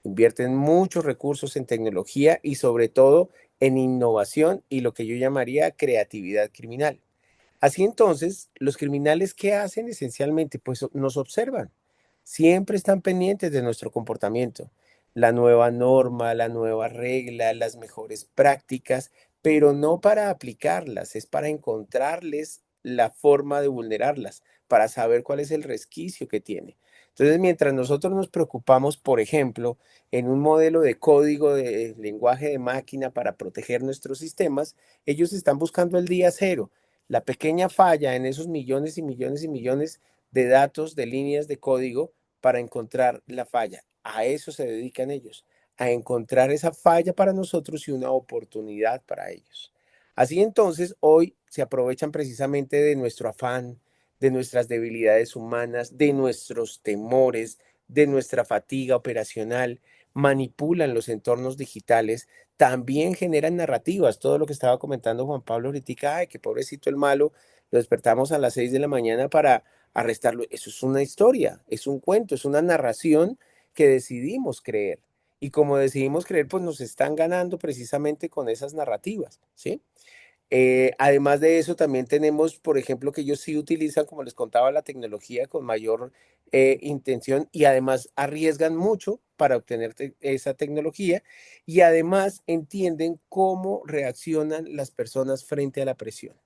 Invierten muchos recursos en tecnología y sobre todo en innovación y lo que yo llamaría creatividad criminal. Así entonces, los criminales, ¿qué hacen esencialmente? Pues nos observan. Siempre están pendientes de nuestro comportamiento. La nueva norma, la nueva regla, las mejores prácticas, pero no para aplicarlas, es para encontrarles la forma de vulnerarlas, para saber cuál es el resquicio que tiene. Entonces, mientras nosotros nos preocupamos, por ejemplo, en un modelo de código de lenguaje de máquina para proteger nuestros sistemas, ellos están buscando el día cero, la pequeña falla en esos millones y millones y millones de datos, de líneas de código para encontrar la falla. A eso se dedican ellos, a encontrar esa falla para nosotros y una oportunidad para ellos. Así entonces, hoy se aprovechan precisamente de nuestro afán, de nuestras debilidades humanas, de nuestros temores, de nuestra fatiga operacional, manipulan los entornos digitales, también generan narrativas. Todo lo que estaba comentando Juan Pablo ahorita, ay, que pobrecito el malo, lo despertamos a las 6 de la mañana para arrestarlo. Eso es una historia, es un cuento, es una narración que decidimos creer. Y como decidimos creer, pues nos están ganando precisamente con esas narrativas, ¿sí? Además de eso, también tenemos, por ejemplo, que ellos sí utilizan, como les contaba, la tecnología con mayor intención y además arriesgan mucho para obtener esa tecnología y además entienden cómo reaccionan las personas frente a la presión,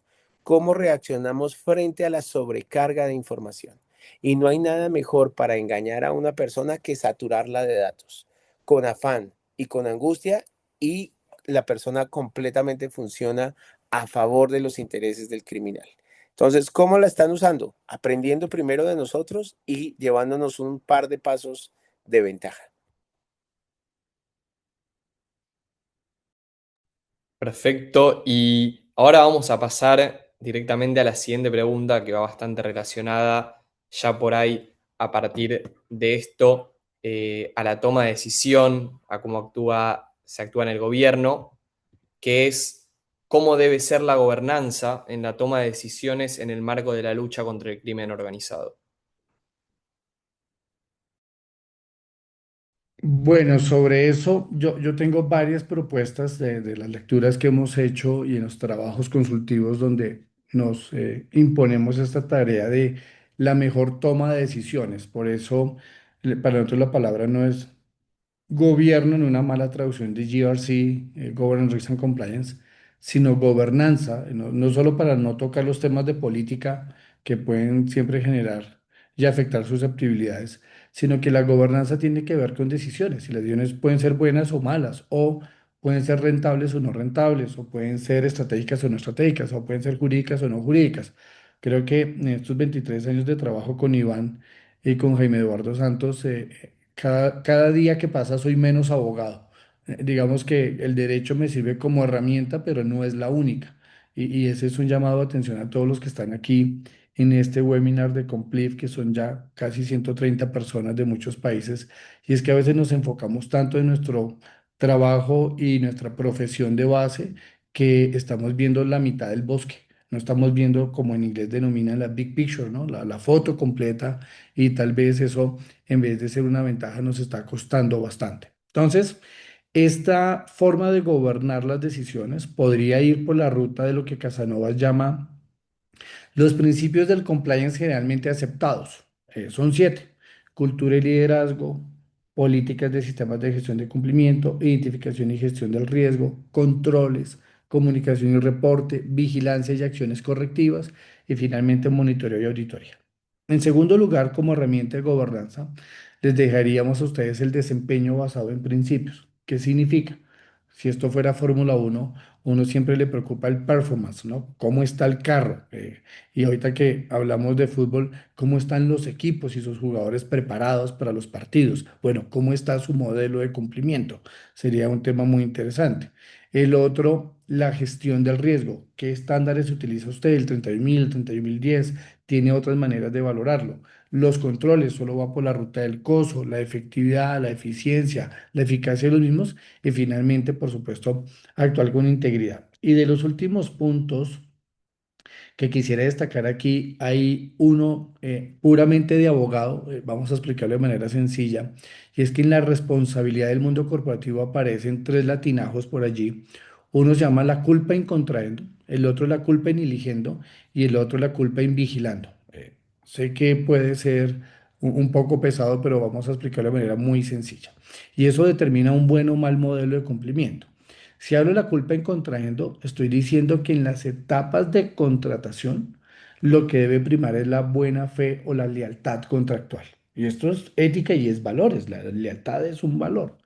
cómo reaccionamos frente a la sobrecarga de información. Y no hay nada mejor para engañar a una persona que saturarla de datos, con afán y con angustia, y la persona completamente funciona a favor de los intereses del criminal. Entonces, ¿cómo la están usando? Aprendiendo primero de nosotros y llevándonos un par de pasos de ventaja. Perfecto. Y ahora vamos a pasar directamente a la siguiente pregunta que va bastante relacionada ya por ahí a partir de esto a la toma de decisión, a cómo se actúa en el gobierno, que es cómo debe ser la gobernanza en la toma de decisiones en el marco de la lucha contra el crimen organizado. Bueno, sobre eso yo tengo varias propuestas de las lecturas que hemos hecho y en los trabajos consultivos donde nos imponemos esta tarea de la mejor toma de decisiones. Por eso, para nosotros la palabra no es gobierno en una mala traducción de GRC, Governance, Risk and Compliance, sino gobernanza, no solo para no tocar los temas de política que pueden siempre generar y afectar susceptibilidades, sino que la gobernanza tiene que ver con decisiones, y las decisiones pueden ser buenas o malas, o pueden ser rentables o no rentables, o pueden ser estratégicas o no estratégicas, o pueden ser jurídicas o no jurídicas. Creo que en estos 23 años de trabajo con Iván y con Jaime Eduardo Santos, cada día que pasa soy menos abogado. Digamos que el derecho me sirve como herramienta, pero no es la única. Y ese es un llamado de atención a todos los que están aquí en este webinar de Complif, que son ya casi 130 personas de muchos países. Y es que a veces nos enfocamos tanto en nuestro trabajo y nuestra profesión de base que estamos viendo la mitad del bosque. No estamos viendo, como en inglés denominan la big picture, ¿no? La foto completa, y tal vez eso, en vez de ser una ventaja, nos está costando bastante. Entonces, esta forma de gobernar las decisiones podría ir por la ruta de lo que Casanova llama los principios del compliance generalmente aceptados. Son 7: cultura y liderazgo, políticas de sistemas de gestión de cumplimiento, identificación y gestión del riesgo, controles, comunicación y reporte, vigilancia y acciones correctivas, y finalmente monitoreo y auditoría. En segundo lugar, como herramienta de gobernanza, les dejaríamos a ustedes el desempeño basado en principios. ¿Qué significa? Si esto fuera Fórmula 1, uno siempre le preocupa el performance, ¿no? ¿Cómo está el carro? Y ahorita que hablamos de fútbol, ¿cómo están los equipos y sus jugadores preparados para los partidos? Bueno, ¿cómo está su modelo de cumplimiento? Sería un tema muy interesante. El otro, la gestión del riesgo. ¿Qué estándares utiliza usted? El 31000, el 31010, tiene otras maneras de valorarlo. Los controles, solo va por la ruta del costo, la efectividad, la eficiencia, la eficacia de los mismos, y finalmente, por supuesto, actuar con integridad. Y de los últimos puntos que quisiera destacar aquí, hay uno puramente de abogado, vamos a explicarlo de manera sencilla, y es que en la responsabilidad del mundo corporativo aparecen tres latinajos por allí. Uno se llama la culpa in contraendo, el otro la culpa in eligendo, y el otro la culpa in vigilando. Sé que puede ser un poco pesado, pero vamos a explicarlo de manera muy sencilla. Y eso determina un buen o mal modelo de cumplimiento. Si hablo de la culpa en contraendo, estoy diciendo que en las etapas de contratación lo que debe primar es la buena fe o la lealtad contractual. Y esto es ética y es valores. La lealtad es un valor.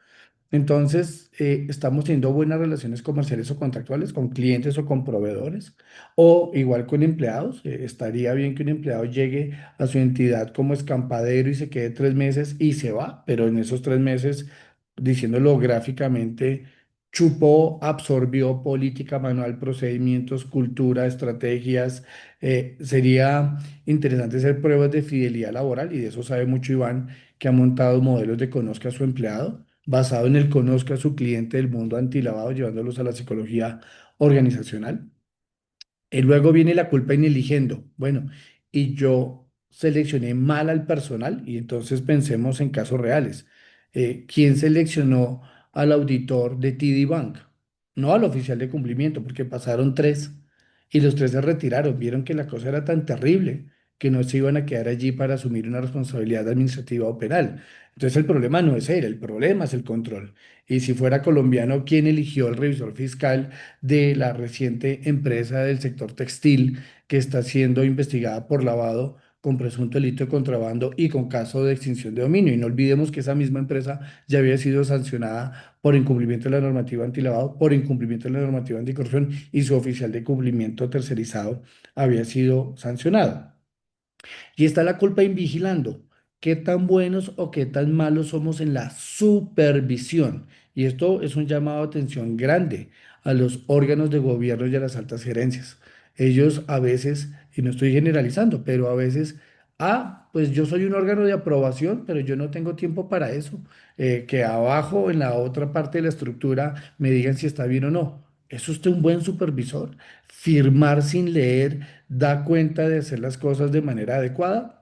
Entonces, estamos teniendo buenas relaciones comerciales o contractuales con clientes o con proveedores, o igual con empleados. Estaría bien que un empleado llegue a su entidad como escampadero y se quede 3 meses y se va, pero en esos 3 meses, diciéndolo gráficamente, chupó, absorbió política, manual, procedimientos, cultura, estrategias. Sería interesante hacer pruebas de fidelidad laboral, y de eso sabe mucho Iván, que ha montado modelos de conozca a su empleado basado en el conozca a su cliente del mundo antilavado, llevándolos a la psicología organizacional. Y luego viene la culpa ineligiendo. Bueno, y yo seleccioné mal al personal, y entonces pensemos en casos reales. ¿Quién seleccionó al auditor de TD Bank? No al oficial de cumplimiento, porque pasaron tres. y los tres se retiraron, vieron que la cosa era tan terrible que no se iban a quedar allí para asumir una responsabilidad administrativa o penal. Entonces el problema no es él, el problema es el control. Y si fuera colombiano, ¿quién eligió el revisor fiscal de la reciente empresa del sector textil que está siendo investigada por lavado con presunto delito de contrabando y con caso de extinción de dominio? Y no olvidemos que esa misma empresa ya había sido sancionada por incumplimiento de la normativa antilavado, por incumplimiento de la normativa anticorrupción, y su oficial de cumplimiento tercerizado había sido sancionado. Y está la culpa en vigilando. ¿Qué tan buenos o qué tan malos somos en la supervisión? Y esto es un llamado de atención grande a los órganos de gobierno y a las altas gerencias. Ellos a veces, y no estoy generalizando, pero a veces, pues yo soy un órgano de aprobación, pero yo no tengo tiempo para eso. Que abajo, en la otra parte de la estructura, me digan si está bien o no. ¿Es usted un buen supervisor? Firmar sin leer da cuenta de hacer las cosas de manera adecuada.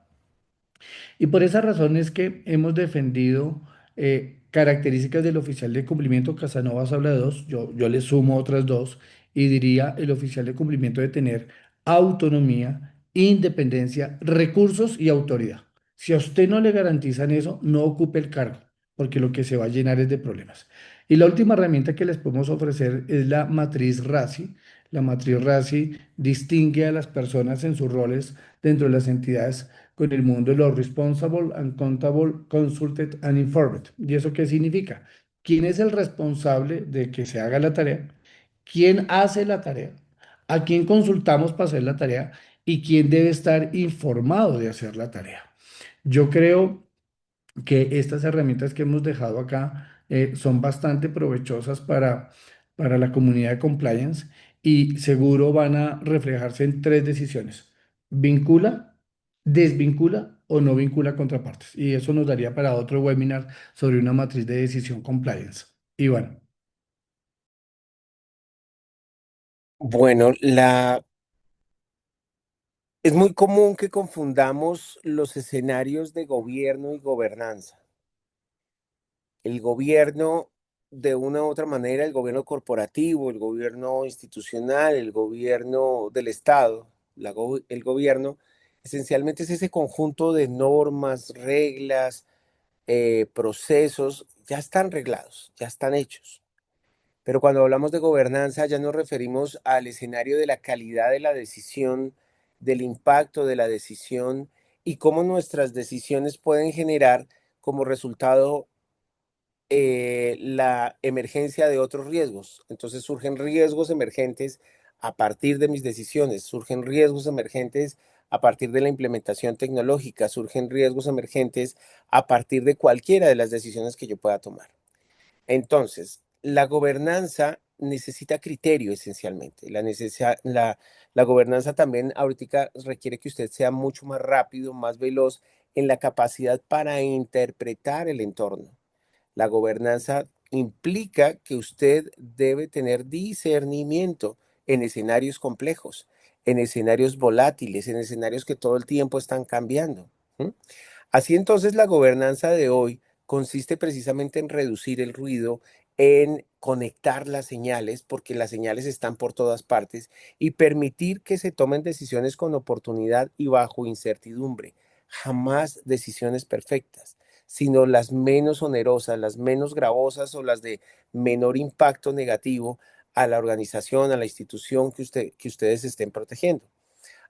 Y por esa razón es que hemos defendido características del oficial de cumplimiento. Casanovas habla de dos, yo le sumo otras dos y diría el oficial de cumplimiento de tener autonomía, independencia, recursos y autoridad. Si a usted no le garantizan eso, no ocupe el cargo, porque lo que se va a llenar es de problemas. Y la última herramienta que les podemos ofrecer es la matriz RACI. La matriz RACI distingue a las personas en sus roles dentro de las entidades con el mundo de los responsible, accountable, consulted and informed. ¿Y eso qué significa? ¿Quién es el responsable de que se haga la tarea? ¿Quién hace la tarea? ¿A quién consultamos para hacer la tarea? ¿Y quién debe estar informado de hacer la tarea? Yo creo que estas herramientas que hemos dejado acá son bastante provechosas para la comunidad de compliance y seguro van a reflejarse en tres decisiones: vincula, desvincula o no vincula contrapartes. Y eso nos daría para otro webinar sobre una matriz de decisión compliance. Y bueno, Bueno, es muy común que confundamos los escenarios de gobierno y gobernanza. El gobierno, de una u otra manera, el gobierno corporativo, el gobierno institucional, el gobierno del Estado, el gobierno, esencialmente es ese conjunto de normas, reglas, procesos, ya están reglados, ya están hechos. Pero cuando hablamos de gobernanza ya nos referimos al escenario de la calidad de la decisión, del impacto de la decisión y cómo nuestras decisiones pueden generar como resultado la emergencia de otros riesgos. Entonces surgen riesgos emergentes a partir de mis decisiones, surgen riesgos emergentes a partir de la implementación tecnológica, surgen riesgos emergentes a partir de cualquiera de las decisiones que yo pueda tomar. Entonces, la gobernanza necesita criterio esencialmente. La gobernanza también ahorita requiere que usted sea mucho más rápido, más veloz en la capacidad para interpretar el entorno. La gobernanza implica que usted debe tener discernimiento en escenarios complejos, en escenarios volátiles, en escenarios que todo el tiempo están cambiando. ¿Mm? Así entonces la gobernanza de hoy consiste precisamente en reducir el ruido, en conectar las señales, porque las señales están por todas partes, y permitir que se tomen decisiones con oportunidad y bajo incertidumbre. Jamás decisiones perfectas, sino las menos onerosas, las menos gravosas o las de menor impacto negativo a la organización, a la institución que ustedes estén protegiendo.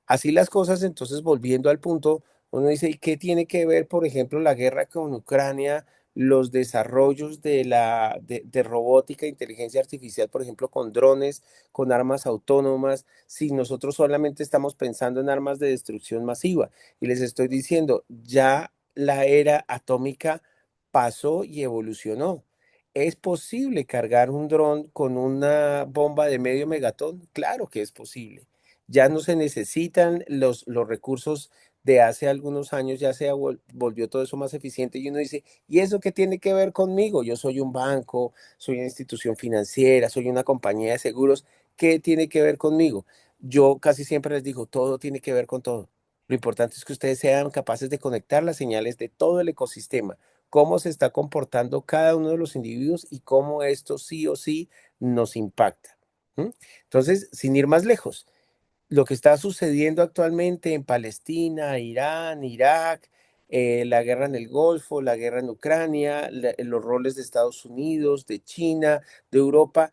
Así las cosas, entonces volviendo al punto, uno dice, ¿y qué tiene que ver, por ejemplo, la guerra con Ucrania, los desarrollos de robótica, inteligencia artificial, por ejemplo, con drones, con armas autónomas, si nosotros solamente estamos pensando en armas de destrucción masiva? Y les estoy diciendo, ya la era atómica pasó y evolucionó. ¿Es posible cargar un dron con una bomba de medio megatón? Claro que es posible. Ya no se necesitan los recursos de hace algunos años, ya se volvió todo eso más eficiente y uno dice, ¿y eso qué tiene que ver conmigo? Yo soy un banco, soy una institución financiera, soy una compañía de seguros, ¿qué tiene que ver conmigo? Yo casi siempre les digo, todo tiene que ver con todo. Lo importante es que ustedes sean capaces de conectar las señales de todo el ecosistema, cómo se está comportando cada uno de los individuos y cómo esto sí o sí nos impacta. ¿Mm? Entonces, sin ir más lejos, lo que está sucediendo actualmente en Palestina, Irán, Irak, la guerra en el Golfo, la guerra en Ucrania, los roles de Estados Unidos, de China, de Europa,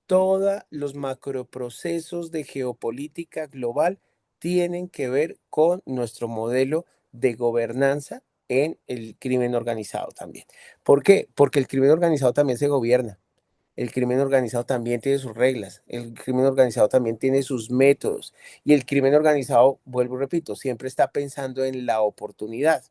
todos los macroprocesos de geopolítica global tienen que ver con nuestro modelo de gobernanza en el crimen organizado también. ¿Por qué? Porque el crimen organizado también se gobierna. El crimen organizado también tiene sus reglas, el crimen organizado también tiene sus métodos y el crimen organizado, vuelvo y repito, siempre está pensando en la oportunidad.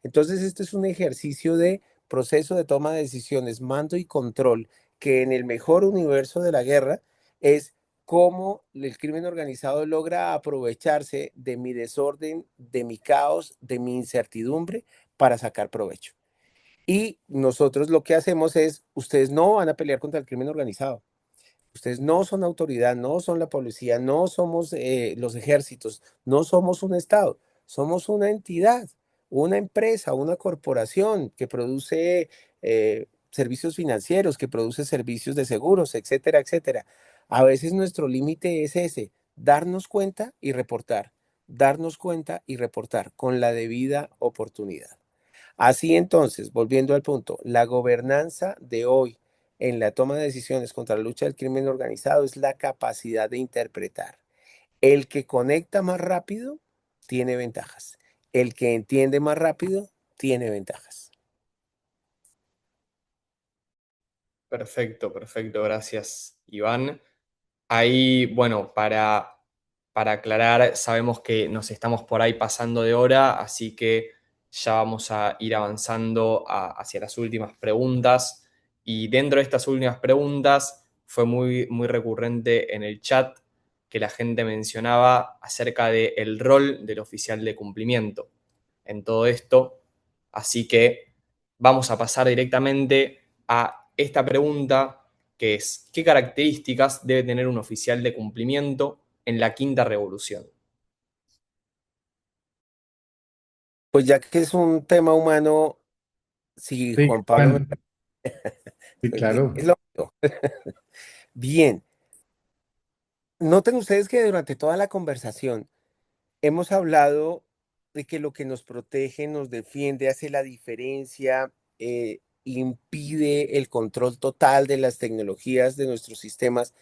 Entonces, este es un ejercicio de proceso de toma de decisiones, mando y control, que en el mejor universo de la guerra es cómo el crimen organizado logra aprovecharse de mi desorden, de mi caos, de mi incertidumbre para sacar provecho. Y nosotros lo que hacemos es, ustedes no van a pelear contra el crimen organizado. Ustedes no son autoridad, no son la policía, no somos los ejércitos, no somos un Estado, somos una entidad, una empresa, una corporación que produce servicios financieros, que produce servicios de seguros, etcétera, etcétera. A veces nuestro límite es ese, darnos cuenta y reportar, darnos cuenta y reportar con la debida oportunidad. Así entonces, volviendo al punto, la gobernanza de hoy en la toma de decisiones contra la lucha del crimen organizado es la capacidad de interpretar. El que conecta más rápido tiene ventajas. El que entiende más rápido tiene ventajas. Perfecto, perfecto, gracias, Iván. Ahí, bueno, para aclarar, sabemos que nos estamos por ahí pasando de hora, así que ya vamos a ir avanzando hacia las últimas preguntas. Y dentro de estas últimas preguntas fue muy, muy recurrente en el chat que la gente mencionaba acerca del rol del oficial de cumplimiento en todo esto. Así que vamos a pasar directamente a esta pregunta, que es: ¿qué características debe tener un oficial de cumplimiento en la quinta revolución? Pues ya que es un tema humano, si Sí, Juan Pablo me... Juan, sí, claro. Es lo mismo. Bien, noten ustedes que durante toda la conversación hemos hablado de que lo que nos protege, nos defiende, hace la diferencia, impide el control total de las tecnologías de nuestros sistemas,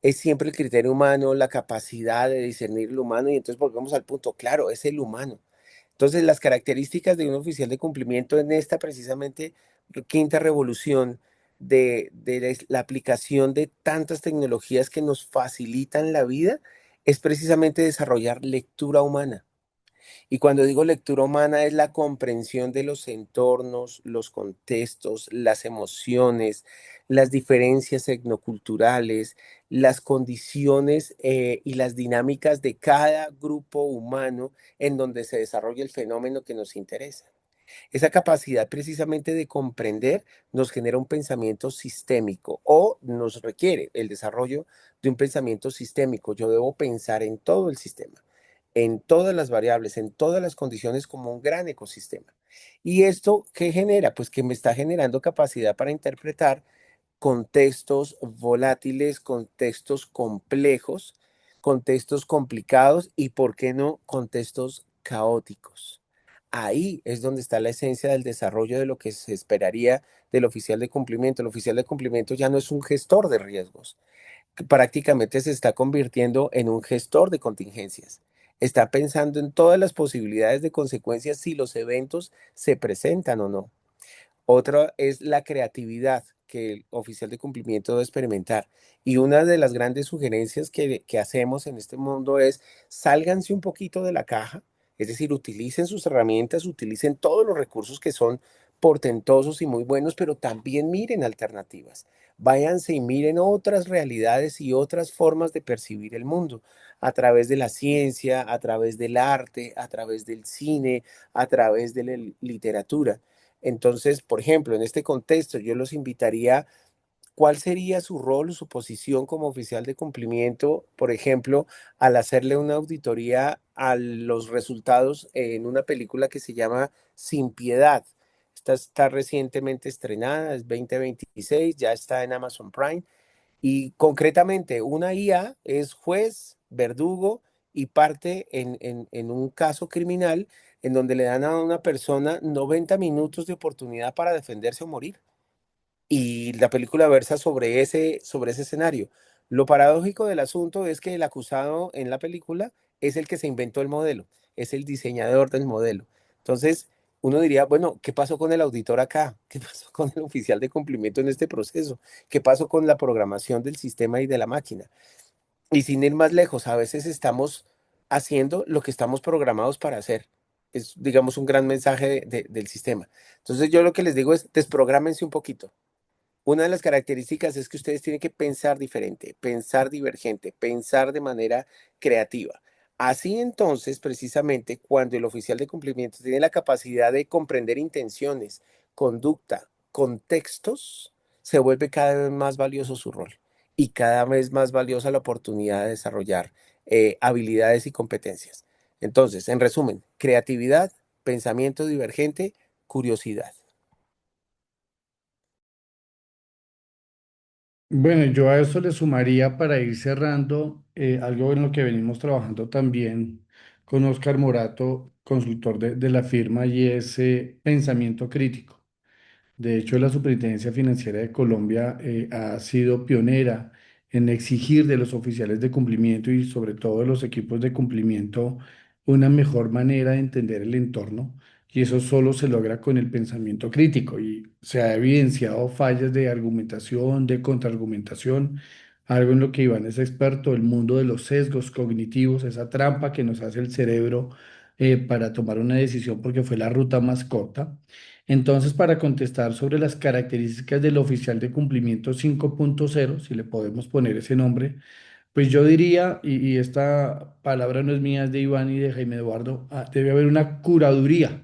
es siempre el criterio humano, la capacidad de discernir lo humano, y entonces volvemos al punto, claro, es el humano. Entonces, las características de un oficial de cumplimiento en esta precisamente quinta revolución de la aplicación de tantas tecnologías que nos facilitan la vida es precisamente desarrollar lectura humana. Y cuando digo lectura humana es la comprensión de los entornos, los contextos, las emociones, las diferencias etnoculturales, las condiciones y las dinámicas de cada grupo humano en donde se desarrolla el fenómeno que nos interesa. Esa capacidad precisamente de comprender nos genera un pensamiento sistémico o nos requiere el desarrollo de un pensamiento sistémico. Yo debo pensar en todo el sistema, en todas las variables, en todas las condiciones como un gran ecosistema. ¿Y esto qué genera? Pues que me está generando capacidad para interpretar contextos volátiles, contextos complejos, contextos complicados y, ¿por qué no?, contextos caóticos. Ahí es donde está la esencia del desarrollo de lo que se esperaría del oficial de cumplimiento. El oficial de cumplimiento ya no es un gestor de riesgos, prácticamente se está convirtiendo en un gestor de contingencias. Está pensando en todas las posibilidades de consecuencias si los eventos se presentan o no. Otra es la creatividad que el oficial de cumplimiento debe experimentar. Y una de las grandes sugerencias que hacemos en este mundo es sálganse un poquito de la caja, es decir, utilicen sus herramientas, utilicen todos los recursos que son portentosos y muy buenos, pero también miren alternativas. Váyanse y miren otras realidades y otras formas de percibir el mundo a través de la ciencia, a través del arte, a través del cine, a través de la literatura. Entonces, por ejemplo, en este contexto, yo los invitaría, ¿cuál sería su rol o su posición como oficial de cumplimiento, por ejemplo, al hacerle una auditoría a los resultados en una película que se llama Sin Piedad? Esta está recientemente estrenada, es 2026, ya está en Amazon Prime. Y concretamente, una IA es juez, verdugo y parte en un caso criminal en donde le dan a una persona 90 minutos de oportunidad para defenderse o morir. Y la película versa sobre ese escenario. Lo paradójico del asunto es que el acusado en la película es el que se inventó el modelo, es el diseñador del modelo. Entonces, uno diría, bueno, ¿qué pasó con el auditor acá? ¿Qué pasó con el oficial de cumplimiento en este proceso? ¿Qué pasó con la programación del sistema y de la máquina? Y sin ir más lejos, a veces estamos haciendo lo que estamos programados para hacer. Es, digamos, un gran mensaje del sistema. Entonces, yo lo que les digo es, desprográmense un poquito. Una de las características es que ustedes tienen que pensar diferente, pensar divergente, pensar de manera creativa. Así entonces, precisamente, cuando el oficial de cumplimiento tiene la capacidad de comprender intenciones, conducta, contextos, se vuelve cada vez más valioso su rol y cada vez más valiosa la oportunidad de desarrollar habilidades y competencias. Entonces, en resumen, creatividad, pensamiento divergente, curiosidad. Bueno, yo a eso le sumaría para ir cerrando algo en lo que venimos trabajando también con Oscar Morato, consultor de la firma, y ese pensamiento crítico. De hecho, la Superintendencia Financiera de Colombia ha sido pionera en exigir de los oficiales de cumplimiento y sobre todo de los equipos de cumplimiento una mejor manera de entender el entorno, y eso solo se logra con el pensamiento crítico, y se ha evidenciado fallas de argumentación, de contraargumentación, algo en lo que Iván es experto, el mundo de los sesgos cognitivos, esa trampa que nos hace el cerebro para tomar una decisión porque fue la ruta más corta. Entonces, para contestar sobre las características del oficial de cumplimiento 5.0, si le podemos poner ese nombre, pues yo diría, y esta palabra no es mía, es de Iván y de Jaime Eduardo, debe haber una curaduría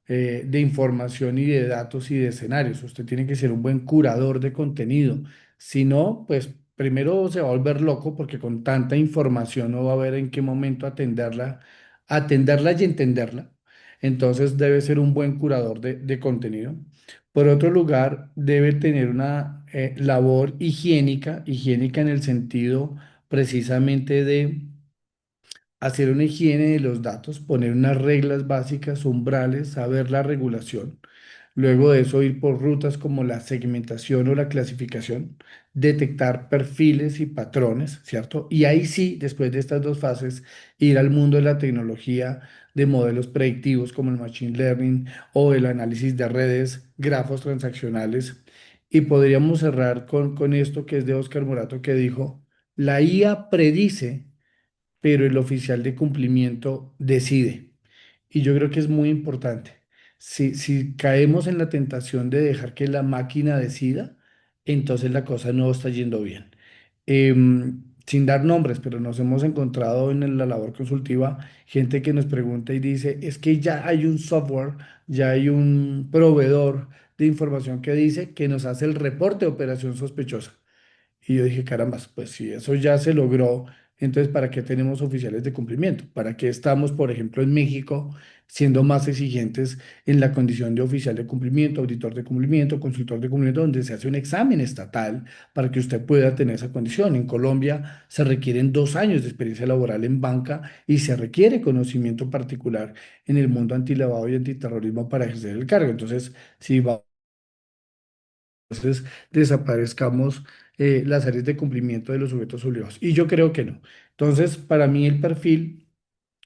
de información y de datos y de escenarios. Usted tiene que ser un buen curador de contenido. Si no, pues primero se va a volver loco porque con tanta información no va a ver en qué momento atenderla y entenderla. Entonces debe ser un buen curador de contenido. Por otro lugar, debe tener una labor higiénica en el sentido precisamente de hacer una higiene de los datos, poner unas reglas básicas, umbrales, saber la regulación. Luego de eso ir por rutas como la segmentación o la clasificación, detectar perfiles y patrones, ¿cierto? Y ahí sí, después de estas dos fases, ir al mundo de la tecnología, de modelos predictivos como el Machine Learning o el análisis de redes, grafos transaccionales. Y podríamos cerrar con esto que es de Oscar Morato que dijo, la IA predice, pero el oficial de cumplimiento decide. Y yo creo que es muy importante. Si caemos en la tentación de dejar que la máquina decida, entonces la cosa no está yendo bien. Sin dar nombres, pero nos hemos encontrado en la labor consultiva gente que nos pregunta y dice, es que ya hay un software, ya hay un proveedor de información que dice que nos hace el reporte de operación sospechosa. Y yo dije, caramba, pues si eso ya se logró, entonces ¿para qué tenemos oficiales de cumplimiento? ¿Para qué estamos, por ejemplo, en México siendo más exigentes en la condición de oficial de cumplimiento, auditor de cumplimiento, consultor de cumplimiento, donde se hace un examen estatal para que usted pueda tener esa condición? En Colombia se requieren 2 años de experiencia laboral en banca y se requiere conocimiento particular en el mundo antilavado y antiterrorismo para ejercer el cargo. Entonces, si va desaparezcamos las áreas de cumplimiento de los sujetos obligados. Y yo creo que no. Entonces, para mí el perfil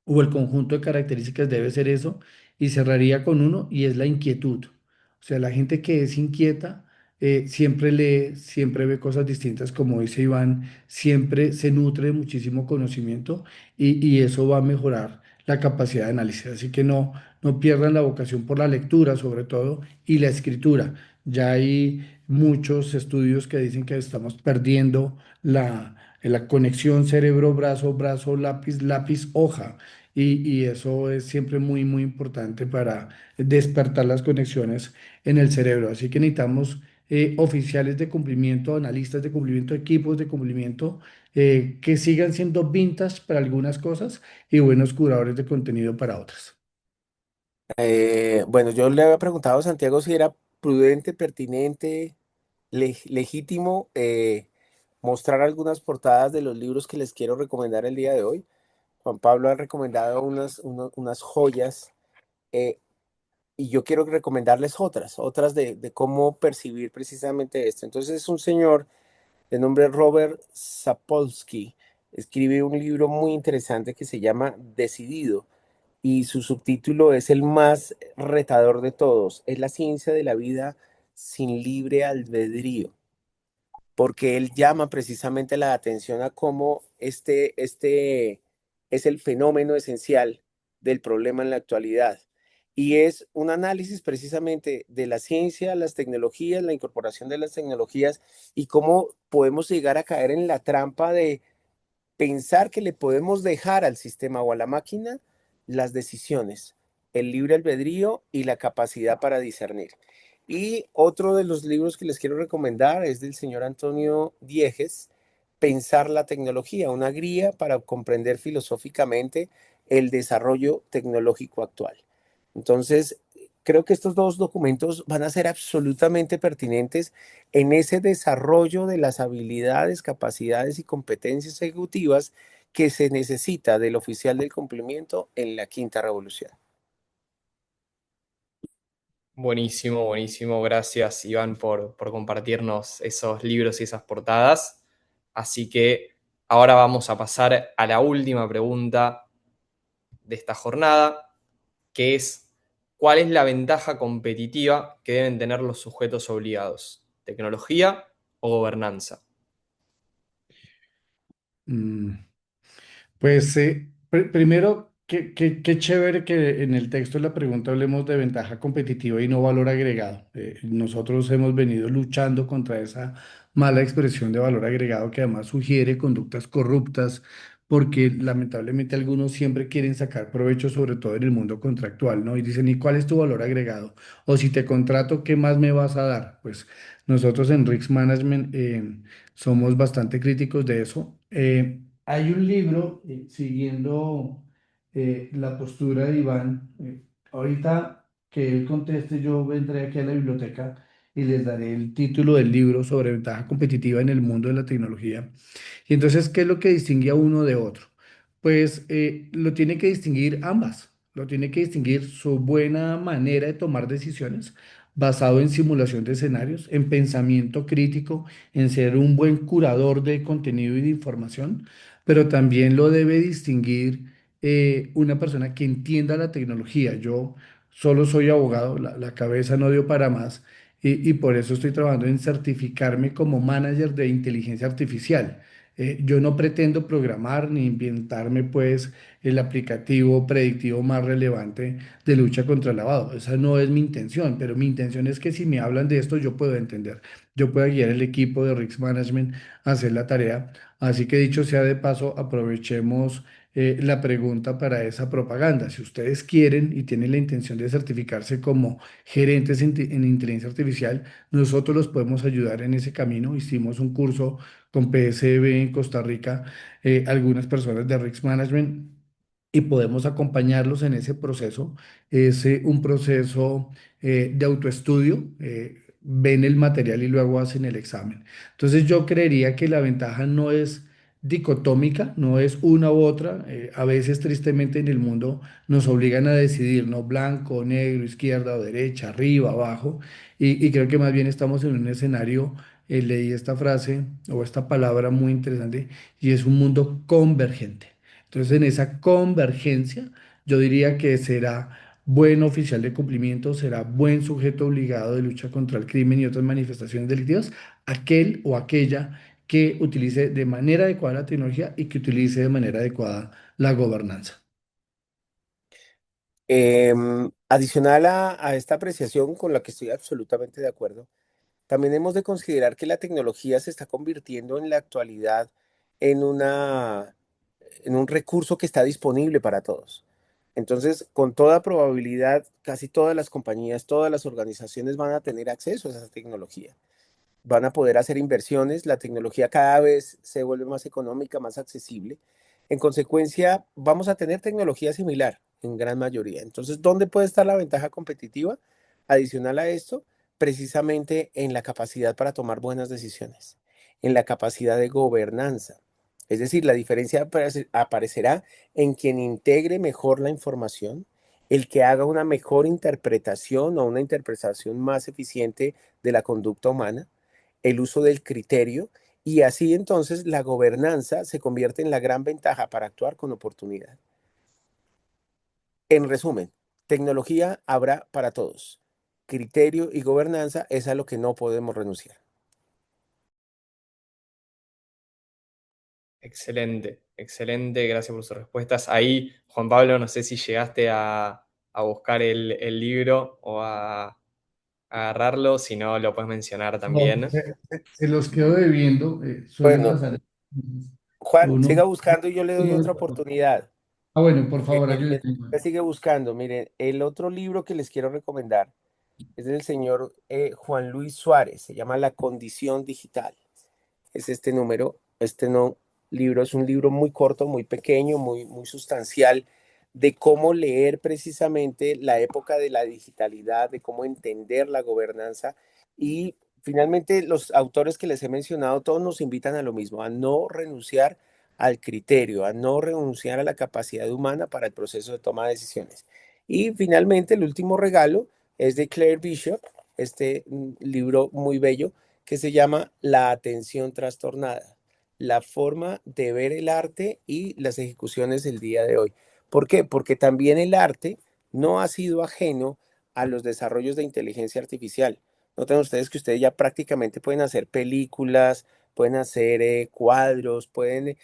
o el conjunto de características debe ser eso, y cerraría con uno y es la inquietud. O sea, la gente que es inquieta siempre lee, siempre ve cosas distintas, como dice Iván, siempre se nutre de muchísimo conocimiento y eso va a mejorar la capacidad de análisis. Así que no pierdan la vocación por la lectura, sobre todo, y la escritura. Ya hay muchos estudios que dicen que estamos perdiendo la conexión cerebro-brazo, brazo-lápiz, lápiz-hoja. Y eso es siempre muy, muy importante para despertar las conexiones en el cerebro. Así que necesitamos oficiales de cumplimiento, analistas de cumplimiento, equipos de cumplimiento que sigan siendo vintage para algunas cosas y buenos curadores de contenido para otras. Bueno, yo le había preguntado a Santiago si era prudente, pertinente, legítimo mostrar algunas portadas de los libros que les quiero recomendar el día de hoy. Juan Pablo ha recomendado unas joyas, eh, y yo quiero recomendarles otras de cómo percibir precisamente esto. Entonces es un señor de nombre Robert Sapolsky, escribe un libro muy interesante que se llama Decidido, y su subtítulo es el más retador de todos, es la ciencia de la vida sin libre albedrío, porque él llama precisamente la atención a cómo este es el fenómeno esencial del problema en la actualidad. Y es un análisis precisamente de la ciencia, las tecnologías, la incorporación de las tecnologías y cómo podemos llegar a caer en la trampa de pensar que le podemos dejar al sistema o a la máquina las decisiones, el libre albedrío y la capacidad para discernir. Y otro de los libros que les quiero recomendar es del señor Antonio Diegues, Pensar la tecnología, una guía para comprender filosóficamente el desarrollo tecnológico actual. Entonces, creo que estos dos documentos van a ser absolutamente pertinentes en ese desarrollo de las habilidades, capacidades y competencias ejecutivas que se necesita del oficial del cumplimiento en la quinta revolución. Buenísimo, buenísimo. Gracias, Iván, por compartirnos esos libros y esas portadas. Así que ahora vamos a pasar a la última pregunta de esta jornada, que es, ¿cuál es la ventaja competitiva que deben tener los sujetos obligados? ¿Tecnología o gobernanza? Mm, Pues primero, qué chévere que en el texto de la pregunta hablemos de ventaja competitiva y no valor agregado. Nosotros hemos venido luchando contra esa mala expresión de valor agregado que además sugiere conductas corruptas, porque lamentablemente algunos siempre quieren sacar provecho, sobre todo en el mundo contractual, ¿no? Y dicen, ¿y cuál es tu valor agregado? O si te contrato, ¿qué más me vas a dar? Pues nosotros en Risk Management somos bastante críticos de eso. Hay un libro, siguiendo la postura de Iván. Ahorita que él conteste, yo vendré aquí a la biblioteca y les daré el título del libro sobre ventaja competitiva en el mundo de la tecnología. Y entonces, ¿qué es lo que distingue a uno de otro? Pues lo tiene que distinguir ambas. Lo tiene que distinguir su buena manera de tomar decisiones basado en simulación de escenarios, en pensamiento crítico, en ser un buen curador de contenido y de información, pero también lo debe distinguir una persona que entienda la tecnología. Yo solo soy abogado, la cabeza no dio para más y por eso estoy trabajando en certificarme como manager de inteligencia artificial. Yo no pretendo programar ni inventarme pues el aplicativo predictivo más relevante de lucha contra el lavado. Esa no es mi intención, pero mi intención es que si me hablan de esto yo puedo entender. Yo puedo guiar el equipo de Risk Management a hacer la tarea. Así que dicho sea de paso, aprovechemos la pregunta para esa propaganda. Si ustedes quieren y tienen la intención de certificarse como gerentes en inteligencia artificial, nosotros los podemos ayudar en ese camino. Hicimos un curso con PSB en Costa Rica, algunas personas de Risk Management, y podemos acompañarlos en ese proceso. Es un proceso de autoestudio. Ven el material y luego hacen el examen. Entonces yo creería que la ventaja no es dicotómica, no es una u otra. A veces tristemente en el mundo nos obligan a decidir, ¿no? Blanco, negro, izquierda o derecha, arriba, abajo. Y creo que más bien estamos en un escenario, leí esta frase o esta palabra muy interesante, y es un mundo convergente. Entonces, en esa convergencia, yo diría que será buen oficial de cumplimiento, será buen sujeto obligado de lucha contra el crimen y otras manifestaciones delictivas, aquel o aquella que utilice de manera adecuada la tecnología y que utilice de manera adecuada la gobernanza. Adicional a esta apreciación con la que estoy absolutamente de acuerdo, también hemos de considerar que la tecnología se está convirtiendo en la actualidad en en un recurso que está disponible para todos. Entonces, con toda probabilidad, casi todas las compañías, todas las organizaciones van a tener acceso a esa tecnología, van a poder hacer inversiones, la tecnología cada vez se vuelve más económica, más accesible. En consecuencia, vamos a tener tecnología similar en gran mayoría. Entonces, ¿dónde puede estar la ventaja competitiva? Adicional a esto, precisamente en la capacidad para tomar buenas decisiones, en la capacidad de gobernanza. Es decir, la diferencia aparecerá en quien integre mejor la información, el que haga una mejor interpretación o una interpretación más eficiente de la conducta humana, el uso del criterio, y así entonces la gobernanza se convierte en la gran ventaja para actuar con oportunidad. En resumen, tecnología habrá para todos. Criterio y gobernanza es a lo que no podemos renunciar. Excelente, excelente, gracias por sus respuestas. Ahí, Juan Pablo, no sé si llegaste a buscar el libro o a agarrarlo, si no lo puedes mencionar No, también. se los quedo debiendo, suele Bueno, pasar. Juan, Uno, siga buscando y yo le doy otra oportunidad. bueno, por favor, Mientras ayúdenme. usted sigue buscando, miren, el otro libro que les quiero recomendar es del señor Juan Luis Suárez, se llama La Condición Digital. Es este número, este no libro es un libro muy corto, muy pequeño, muy sustancial de cómo leer precisamente la época de la digitalidad, de cómo entender la gobernanza y finalmente los autores que les he mencionado todos nos invitan a lo mismo, a no renunciar al criterio, a no renunciar a la capacidad humana para el proceso de toma de decisiones. Y finalmente el último regalo es de Claire Bishop, este libro muy bello que se llama La atención trastornada, la forma de ver el arte y las ejecuciones del día de hoy. ¿Por qué? Porque también el arte no ha sido ajeno a los desarrollos de inteligencia artificial. Noten ustedes que ustedes ya prácticamente pueden hacer películas, pueden hacer cuadros, pueden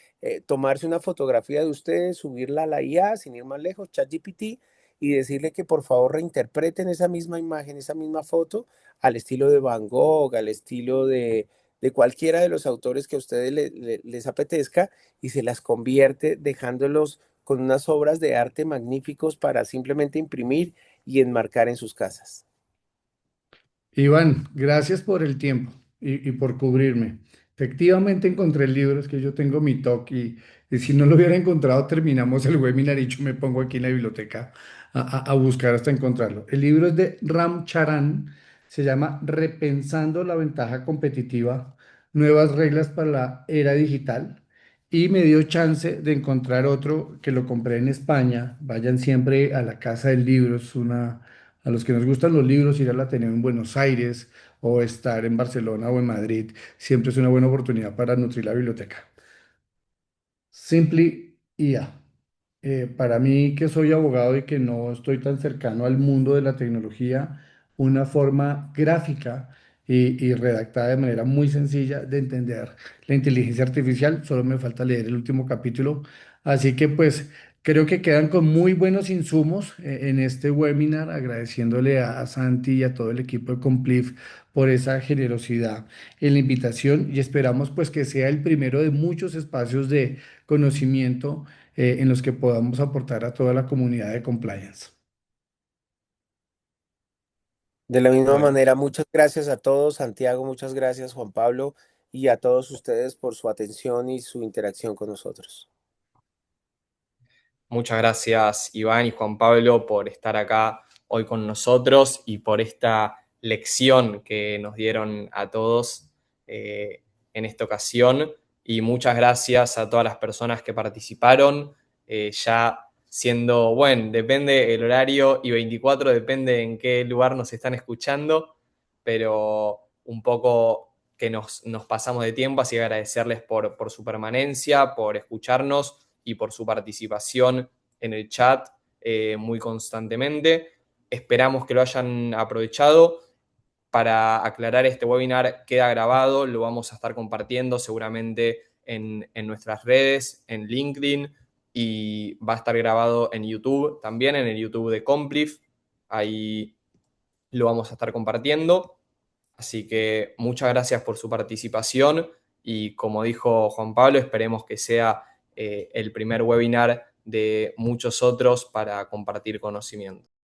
tomarse una fotografía de ustedes, subirla a la IA sin ir más lejos, ChatGPT, y decirle que por favor reinterpreten esa misma imagen, esa misma foto al estilo de Van Gogh, al estilo de cualquiera de los autores que a ustedes les apetezca y se las convierte dejándolos con unas obras de arte magníficos para simplemente imprimir y enmarcar en sus casas. Iván, gracias por el tiempo y por cubrirme. Efectivamente encontré el libro, es que yo tengo mi TOC y si no lo hubiera encontrado terminamos el webinar y yo me pongo aquí en la biblioteca a buscar hasta encontrarlo. El libro es de Ram Charan, se llama Repensando la ventaja competitiva, nuevas reglas para la era digital y me dio chance de encontrar otro que lo compré en España. Vayan siempre a la Casa del Libro, es una a los que nos gustan los libros, ir al Ateneo en Buenos Aires o estar en Barcelona o en Madrid, siempre es una buena oportunidad para nutrir la biblioteca. Simply IA. Para mí, que soy abogado y que no estoy tan cercano al mundo de la tecnología, una forma gráfica y redactada de manera muy sencilla de entender la inteligencia artificial. Solo me falta leer el último capítulo. Así que pues creo que quedan con muy buenos insumos en este webinar, agradeciéndole a Santi y a todo el equipo de Complif por esa generosidad en la invitación y esperamos pues que sea el primero de muchos espacios de conocimiento en los que podamos aportar a toda la comunidad de compliance. De la misma Bueno, manera, muchas gracias a todos, Santiago, muchas gracias, Juan Pablo, y a todos ustedes por su atención y su interacción con nosotros. muchas gracias Iván y Juan Pablo por estar acá hoy con nosotros y por esta lección que nos dieron a todos en esta ocasión. Y muchas gracias a todas las personas que participaron, ya siendo, bueno, depende el horario y 24 depende en qué lugar nos están escuchando, pero un poco que nos pasamos de tiempo, así que agradecerles por su permanencia, por escucharnos y por su participación en el chat muy constantemente. Esperamos que lo hayan aprovechado. Para aclarar, este webinar queda grabado, lo vamos a estar compartiendo seguramente en nuestras redes, en LinkedIn, y va a estar grabado en YouTube también, en el YouTube de Complif. Ahí lo vamos a estar compartiendo. Así que muchas gracias por su participación y como dijo Juan Pablo, esperemos que sea el primer webinar de muchos otros para compartir conocimiento.